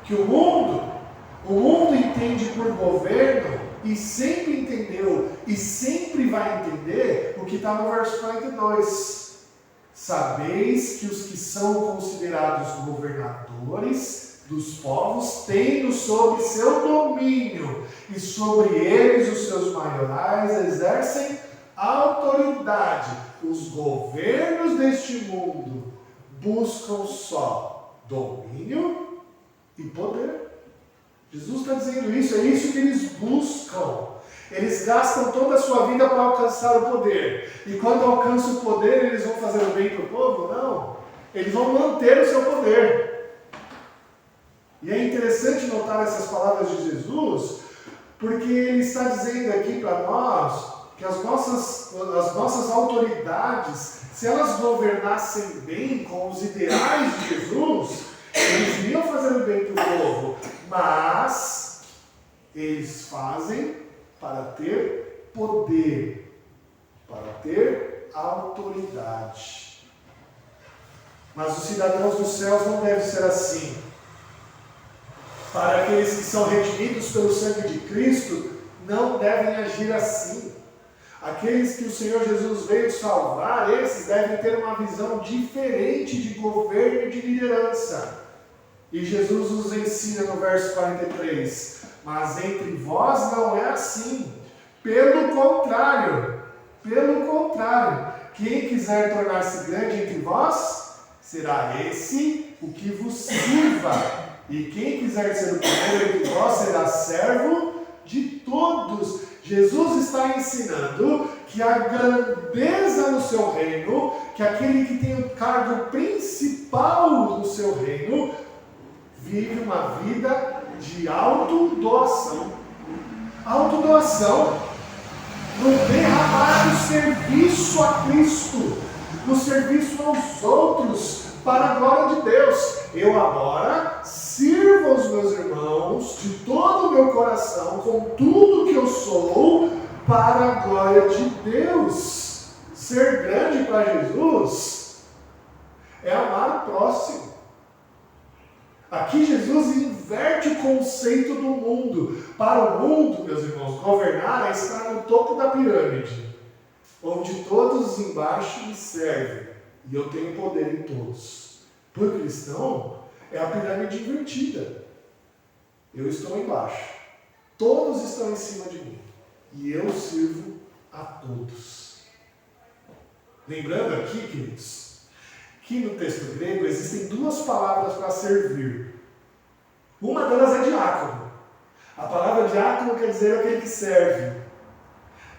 que o mundo entende por governo e sempre entendeu e sempre vai entender o que está no verso 42. Sabeis que os que são considerados governadores dos povos têm sob seu domínio, e sobre eles os seus maiorais exercem autoridade. Os governos deste mundo buscam só domínio e poder. Jesus está dizendo isso, é isso que eles buscam. Eles gastam toda a sua vida para alcançar o poder. E quando alcançam o poder, eles vão fazer o bem para o povo? Não. Eles vão manter o seu poder. E é interessante notar essas palavras de Jesus, porque ele está dizendo aqui para nós que as nossas autoridades, se elas governassem bem com os ideais de Jesus, eles iriam fazer o bem para o povo. Mas eles fazem para ter poder, para ter autoridade. Mas os cidadãos dos céus não devem ser assim. Para aqueles que são redimidos pelo sangue de Cristo, não devem agir assim. Aqueles que o Senhor Jesus veio salvar, esses devem ter uma visão diferente de governo e de liderança. E Jesus nos ensina no verso 43, mas entre vós não é assim. Pelo contrário, quem quiser tornar-se grande entre vós, será esse o que vos sirva. E quem quiser ser o primeiro entre vós, será servo de todos. Jesus está ensinando que a grandeza no seu reino, que aquele que tem o cargo principal no seu reino, vive uma vida de autodoação. Autodoação no derramar do serviço a Cristo, no serviço aos outros, para a glória de Deus. Eu agora sirvo aos meus irmãos de todo o meu coração, com tudo que eu sou, para a glória de Deus. Ser grande para Jesus é amar o próximo. Aqui Jesus inverte o conceito do mundo. Para o mundo, meus irmãos, governar é estar no topo da pirâmide, onde todos embaixo me servem e eu tenho poder em todos. Para o cristão, é a pirâmide invertida. Eu estou embaixo, todos estão em cima de mim e eu sirvo a todos. Lembrando aqui, queridos, que no texto grego existem duas palavras para servir. Uma delas é diácono. A palavra diácono quer dizer aquele que serve.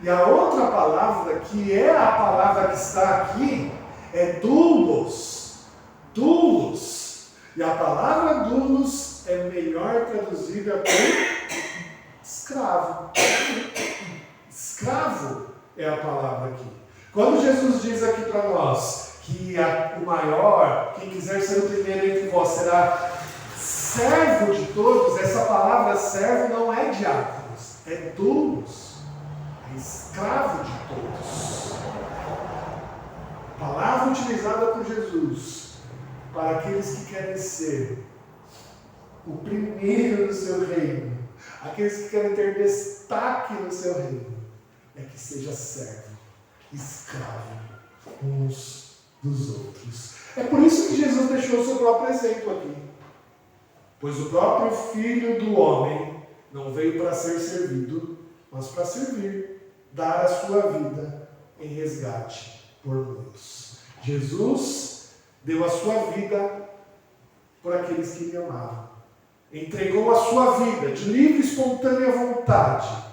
E a outra palavra, que é a palavra que está aqui, é doulos. Doulos. E a palavra doulos é melhor traduzida por escravo. Escravo é a palavra aqui. Quando Jesus diz aqui para nós que o maior, quem quiser ser o primeiro entre vós, será servo de todos, essa palavra servo não é diáconos, é doulos, é escravo de todos. Palavra utilizada por Jesus para aqueles que querem ser o primeiro no seu reino, aqueles que querem ter destaque no seu reino, é que seja servo, escravo uns dos outros. É por isso que Jesus deixou o seu próprio exemplo aqui. Pois o próprio Filho do Homem não veio para ser servido, mas para servir, dar a sua vida em resgate por muitos. Jesus deu a sua vida por aqueles que lhe amavam. Entregou a sua vida de livre e espontânea vontade.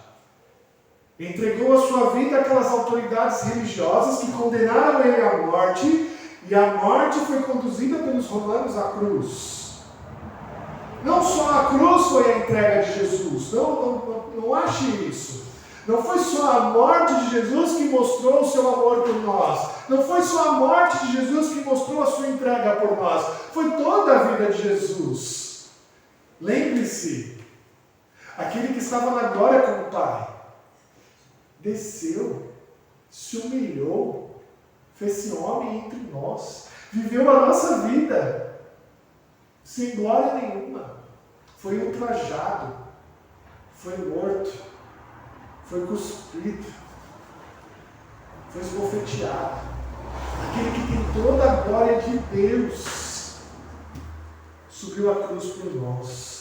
Entregou a sua vida àquelas autoridades religiosas que condenaram ele à morte, e a morte foi conduzida pelos romanos à cruz. Não só a cruz foi a entrega de Jesus, não ache isso. Não foi só a morte de Jesus que mostrou o seu amor por nós. Não foi só a morte de Jesus que mostrou a sua entrega por nós. Foi toda a vida de Jesus. Lembre-se, aquele que estava na glória com o Pai, desceu, se humilhou, fez-se homem entre nós, viveu a nossa vida, sem glória nenhuma. Foi ultrajado, foi morto, foi cuspido, foi esbofeteado. Aquele que tem toda a glória de Deus subiu a cruz por nós.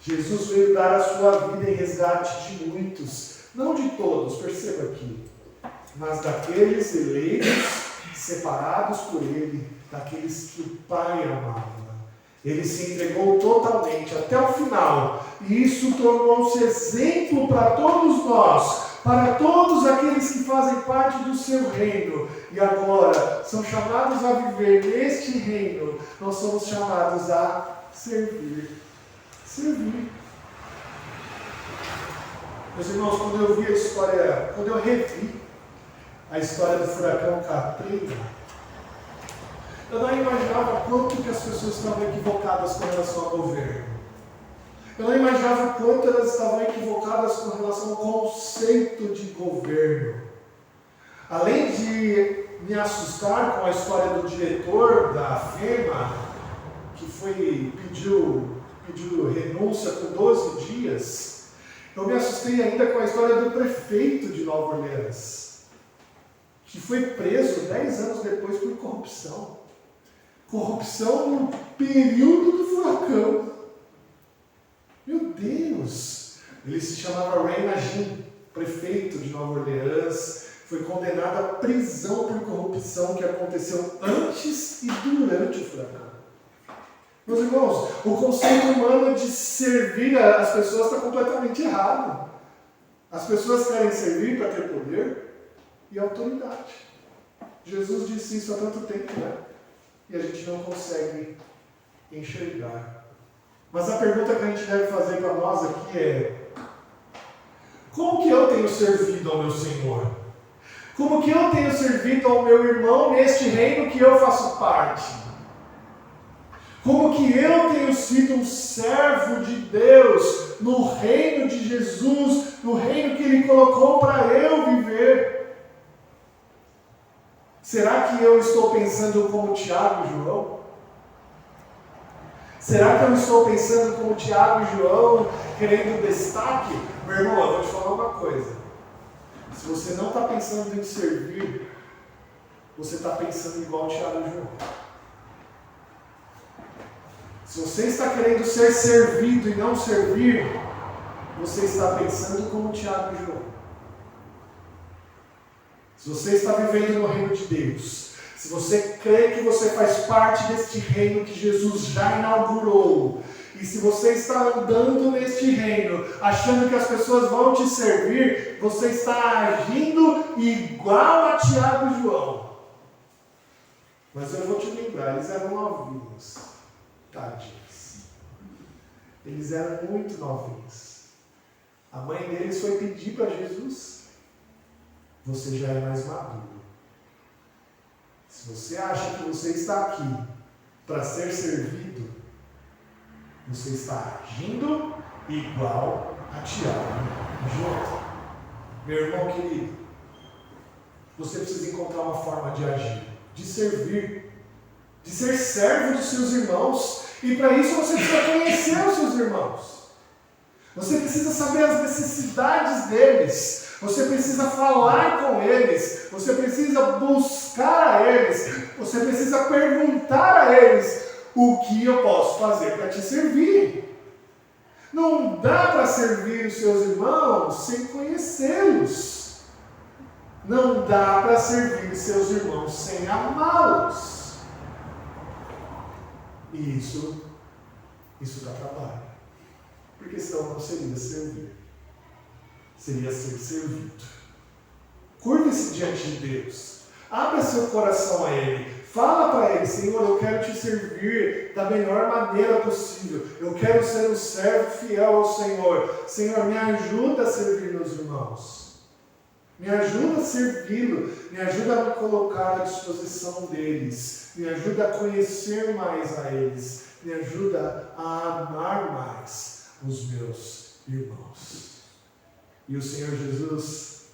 Jesus veio dar a sua vida em resgate de muitos, não de todos, perceba aqui, mas daqueles eleitos, separados por Ele, daqueles que o Pai amava. Ele se entregou totalmente até o final, e isso tornou-se exemplo para todos nós, para todos aqueles que fazem parte do seu reino, e agora são chamados a viver neste reino. Nós somos chamados a servir. Servir. Meus irmãos, quando eu vi a história, quando eu revi a história do furacão Katrina, eu não imaginava quanto que as pessoas estavam equivocadas com relação ao governo. Eu não imaginava quanto elas estavam equivocadas com relação ao conceito de governo. Além de me assustar com a história do diretor da FEMA, que pediu renúncia por 12 dias, eu me assustei ainda com a história do prefeito de Nova Orleans, que foi preso 10 anos depois por corrupção. Corrupção no período do furacão. Meu Deus! Ele se chamava Ray Nagin, prefeito de Nova Orleans, foi condenado à prisão por corrupção que aconteceu antes e durante o furacão. Meus irmãos, o conceito humano de servir as pessoas está completamente errado. As pessoas querem servir para ter poder e autoridade. Jesus disse isso há tanto tempo, né? E a gente não consegue enxergar. Mas a pergunta que a gente deve fazer para nós aqui é: como que eu tenho servido ao meu Senhor? Como que eu tenho servido ao meu irmão neste reino que eu faço parte? Como que eu tenho sido um servo de Deus no reino de Jesus, no reino que Ele colocou para eu viver? Será que eu estou pensando como Tiago e João? Será que eu estou pensando como Tiago e João, querendo destaque? Meu irmão, eu vou te falar uma coisa. Se você não está pensando em servir, você está pensando igual Tiago e João. Se você está querendo ser servido e não servir, você está pensando como Tiago e João. Se você está vivendo no reino de Deus, se você crê que você faz parte deste reino que Jesus já inaugurou, e se você está andando neste reino, achando que as pessoas vão te servir, você está agindo igual a Tiago e João. Mas eu vou te lembrar, eles eram novinhos. Tadinhos. Eles eram muito novinhos. A mãe deles foi pedir para Jesus: você já é mais maduro. Se você acha que você está aqui para ser servido, você está agindo igual a Tiago e João. Meu irmão querido, você precisa encontrar uma forma de agir, de servir, de ser servo dos seus irmãos. E para isso você precisa conhecer os seus irmãos. Você precisa saber as necessidades deles. Você precisa falar com eles. Você precisa buscar a eles. Você precisa perguntar a eles: o que eu posso fazer para te servir? Não dá para servir os seus irmãos sem conhecê-los. Não dá para servir seus irmãos sem amá-los. E isso dá trabalho. Porque senão não seria servir. Seria ser servido. Curve-se diante de Deus. Abra seu coração a Ele. Fala para Ele: Senhor, eu quero te servir da melhor maneira possível. Eu quero ser um servo fiel ao Senhor. Senhor, me ajuda a servir meus irmãos. Me ajuda a servi-lo. Me ajuda a me colocar à disposição deles. Me ajuda a conhecer mais a eles. Me ajuda a amar mais os meus irmãos. E o Senhor Jesus,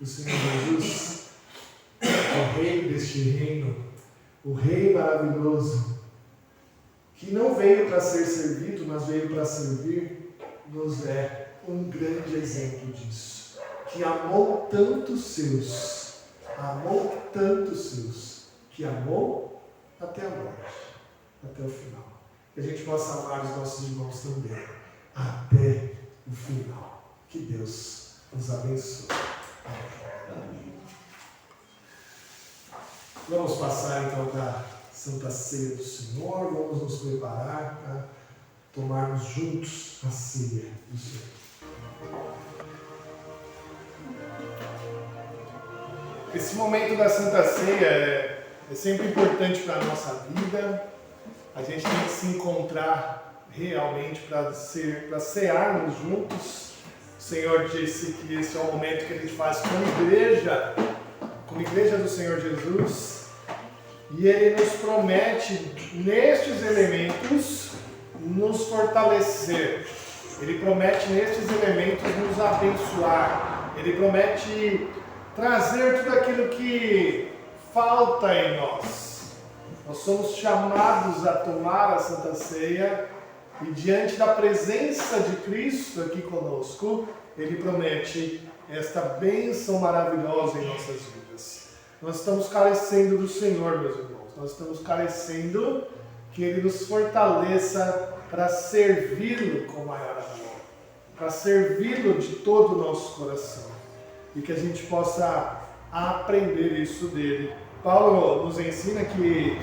o Rei deste reino, o Rei maravilhoso, que não veio para ser servido, mas veio para servir, nos é um grande exemplo disso. Que amou tantos seus, que amou até a morte, até o final. Que a gente possa amar os nossos irmãos também, até o final. Que Deus nos abençoe. Amém. Vamos passar então para a Santa Ceia do Senhor. Vamos nos preparar para tomarmos juntos a ceia do Senhor. Esse momento da Santa Ceia é sempre importante para a nossa vida. A gente tem que se encontrar realmente para cearmos juntos. O Senhor disse que esse é o momento que a gente faz como igreja do Senhor Jesus. E Ele nos promete, nestes elementos, nos fortalecer. Ele promete, nestes elementos, nos abençoar. Ele promete trazer tudo aquilo que falta em nós. Nós somos chamados a tomar a Santa Ceia e, diante da presença de Cristo aqui conosco, Ele promete esta bênção maravilhosa em nossas vidas. Nós estamos carecendo do Senhor, meus irmãos. Nós estamos carecendo que Ele nos fortaleça para servi-lo com maior amor, para servi-lo de todo o nosso coração. E que a gente possa aprender isso dele. Paulo nos ensina que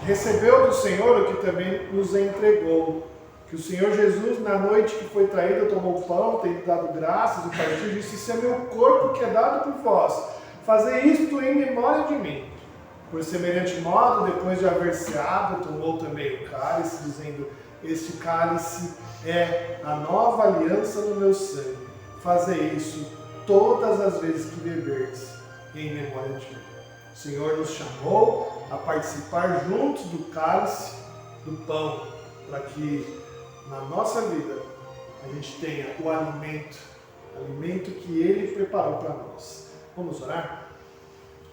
recebeu do Senhor o que também nos entregou. Que o Senhor Jesus, na noite que foi traído, tomou o pão, tendo dado graças e partiu, e disse: "Isso é meu corpo que é dado por vós. Fazei isto em memória de mim." Por semelhante modo, depois de haver ceado, tomou também o cálice, dizendo: "Este cálice é a nova aliança no meu sangue. Fazei isso todas as vezes que beberdes, em memória de mim." O Senhor nos chamou a participar juntos do cálice, do pão, para que na nossa vida a gente tenha o alimento que Ele preparou para nós. Vamos orar?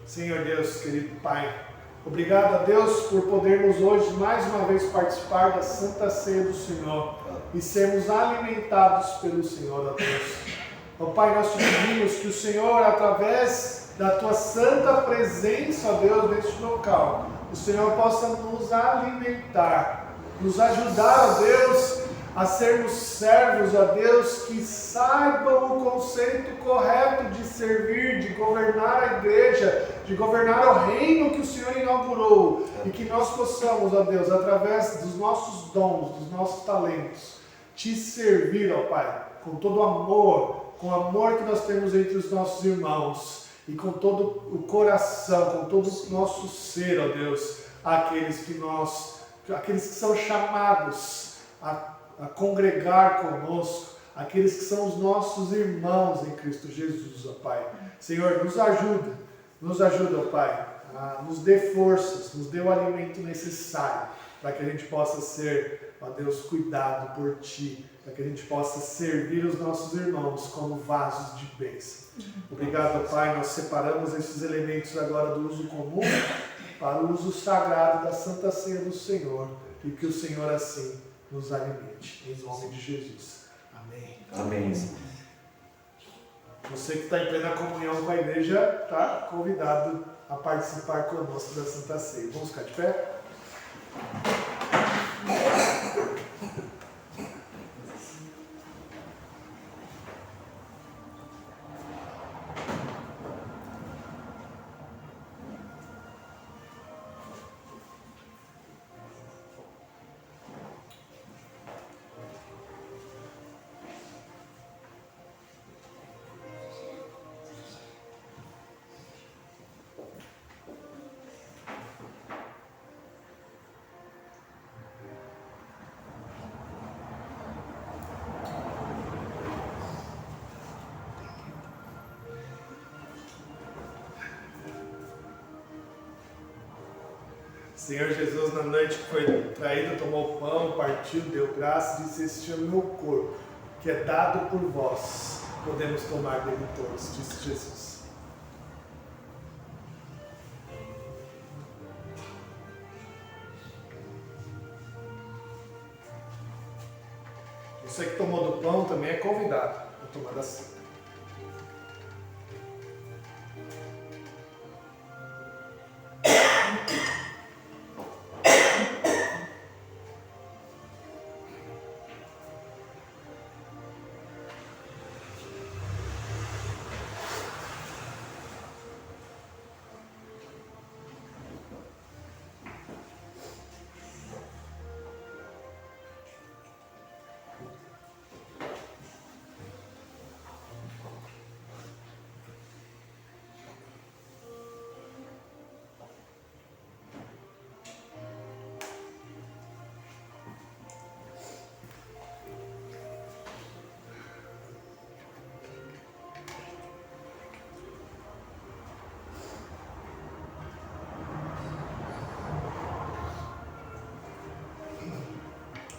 Senhor Deus, querido Pai, obrigado a Deus por podermos hoje mais uma vez participar da Santa Ceia do Senhor e sermos alimentados pelo Senhor, ó Deus. Ó Pai, nós te pedimos que o Senhor, através da Tua santa presença, ó Deus, neste local, o Senhor possa nos alimentar, nos ajudar, ó Deus, a sermos servos, ó Deus, que saibam o conceito correto de servir, de governar a igreja, de governar o reino que o Senhor inaugurou, e que nós possamos, ó Deus, através dos nossos dons, dos nossos talentos, te servir, ó Pai, com todo amor, com o amor que nós temos entre os nossos irmãos, e com todo o coração, com todo o nosso ser, ó Deus, aqueles que são chamados a congregar conosco, aqueles que são os nossos irmãos em Cristo Jesus, ó Pai. Senhor, nos ajuda, ó Pai, nos dê forças, nos dê o alimento necessário para que a gente possa ser, ó Deus, cuidado por Ti, para que a gente possa servir os nossos irmãos como vasos de bênção. Obrigado, ó Pai, nós separamos esses elementos agora do uso comum para o uso sagrado da Santa Ceia do Senhor, e que o Senhor assim nos alimente, em nome de Jesus. Amém. Amém. Você que está em plena comunhão com a igreja está convidado a participar conosco da Santa Ceia. Vamos ficar de pé? Senhor Jesus, na noite que foi traído, tomou o pão, partiu, deu graça e disse: este é o meu corpo, que é dado por vós. Podemos tomar dele todos, disse Jesus. Você que tomou do pão também é convidado a tomar da ceia.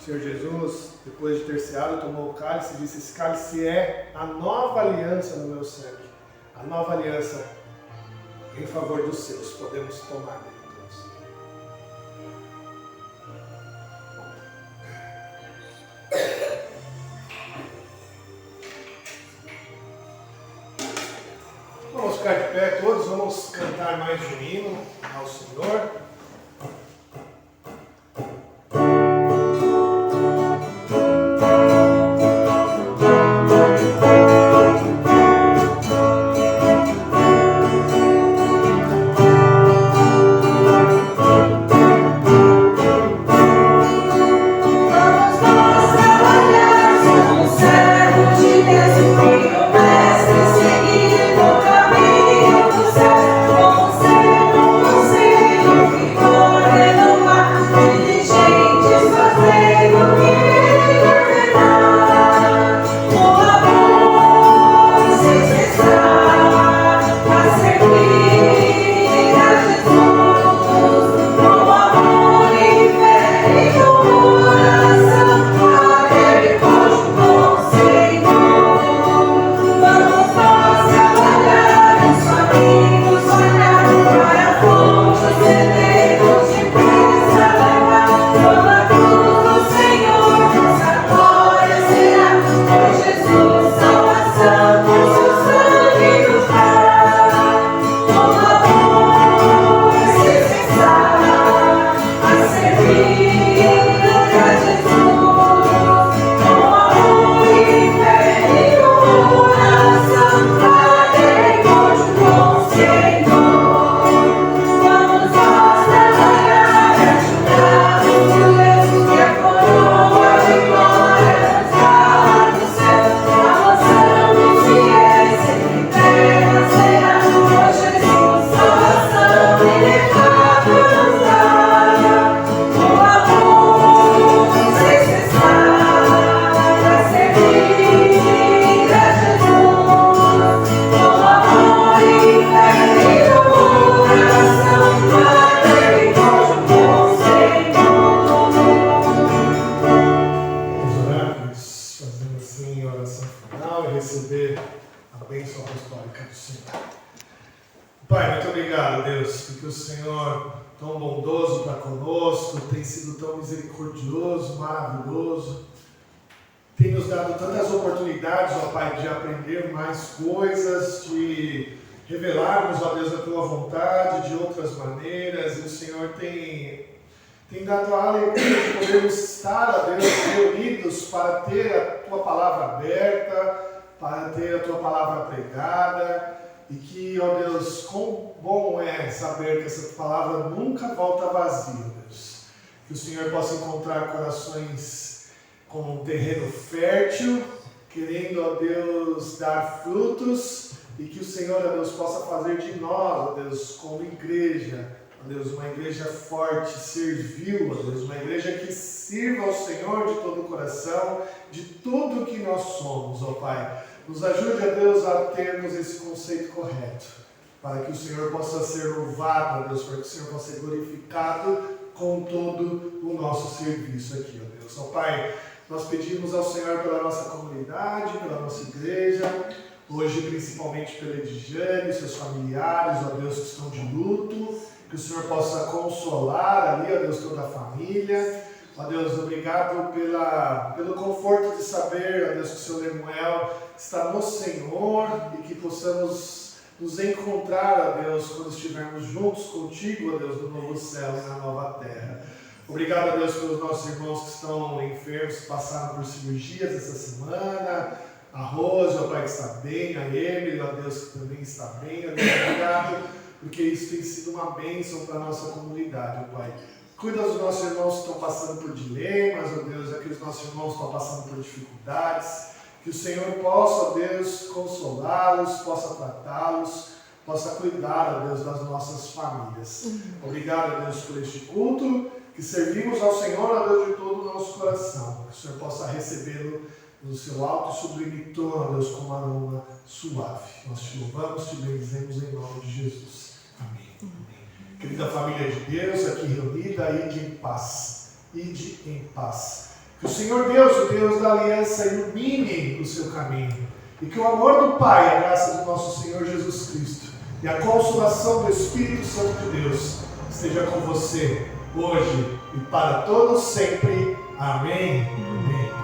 Senhor Jesus, depois de ter ceado, tomou o cálice e disse: esse cálice é a nova aliança no meu sangue. A nova aliança em favor dos seus. Podemos tomar dele todos. Vamos ficar de pé todos, vamos cantar mais um hino ao Senhor. tem nos dado tantas oportunidades, ó Pai, de aprender mais coisas, de revelarmos, ó Deus, a Tua vontade de outras maneiras, e o Senhor tem dado a alegria de podermos estar, ó Deus, reunidos para ter a Tua palavra aberta, para ter a Tua palavra pregada, e que, ó Deus, quão bom é saber que essa palavra nunca volta vazia, Deus. Que o Senhor possa encontrar corações com um terreno fértil, querendo, ó Deus, dar frutos, e que o Senhor, ó Deus, possa fazer de nós, ó Deus, como igreja, ó Deus, uma igreja forte, servil, ó Deus, uma igreja que sirva ao Senhor de todo o coração, de tudo que nós somos, ó Pai. Nos ajude, ó Deus, a termos esse conceito correto, para que o Senhor possa ser louvado, ó Deus, para que o Senhor possa ser glorificado com todo o nosso serviço aqui, ó Deus. Ó Pai, nós pedimos ao Senhor pela nossa comunidade, pela nossa igreja, hoje principalmente pela Edjane, seus familiares, ó Deus, que estão de luto, que o Senhor possa consolar ali, ó Deus, toda a família. Ó Deus, obrigado pelo conforto de saber, ó Deus, que o Seu Lemuel está no Senhor e que possamos nos encontrar, ó Deus, quando estivermos juntos contigo, ó Deus, no novo céu e na nova terra. Obrigado, ó Deus, pelos nossos irmãos que estão enfermos, que passaram por cirurgias essa semana, a Rose, ó Pai, que está bem, a Emily, ó Deus, que também está bem, ó Deus, obrigado, porque isso tem sido uma bênção para a nossa comunidade, ó Pai. Cuida dos nossos irmãos que estão passando por dilemas, ó Deus, aqui os nossos irmãos estão passando por dificuldades, que o Senhor possa, ó Deus, consolá-los, possa tratá-los, possa cuidar, ó Deus, das nossas famílias. Obrigado, ó Deus, por este culto, que servimos ao Senhor, ó Deus, de todo o nosso coração, que o Senhor possa recebê-lo no seu alto e sublime trono, ó Deus, com uma aroma suave. Nós te louvamos, te bendizemos em nome de Jesus. Amém. Querida família de Deus, aqui reunida, ide em paz. Ide em paz. Que o Senhor Deus, o Deus da aliança, ilumine o seu caminho. E que o amor do Pai, a graça do nosso Senhor Jesus Cristo e a consolação do Espírito Santo de Deus esteja com você hoje e para todos sempre. Amém. Amém. Amém.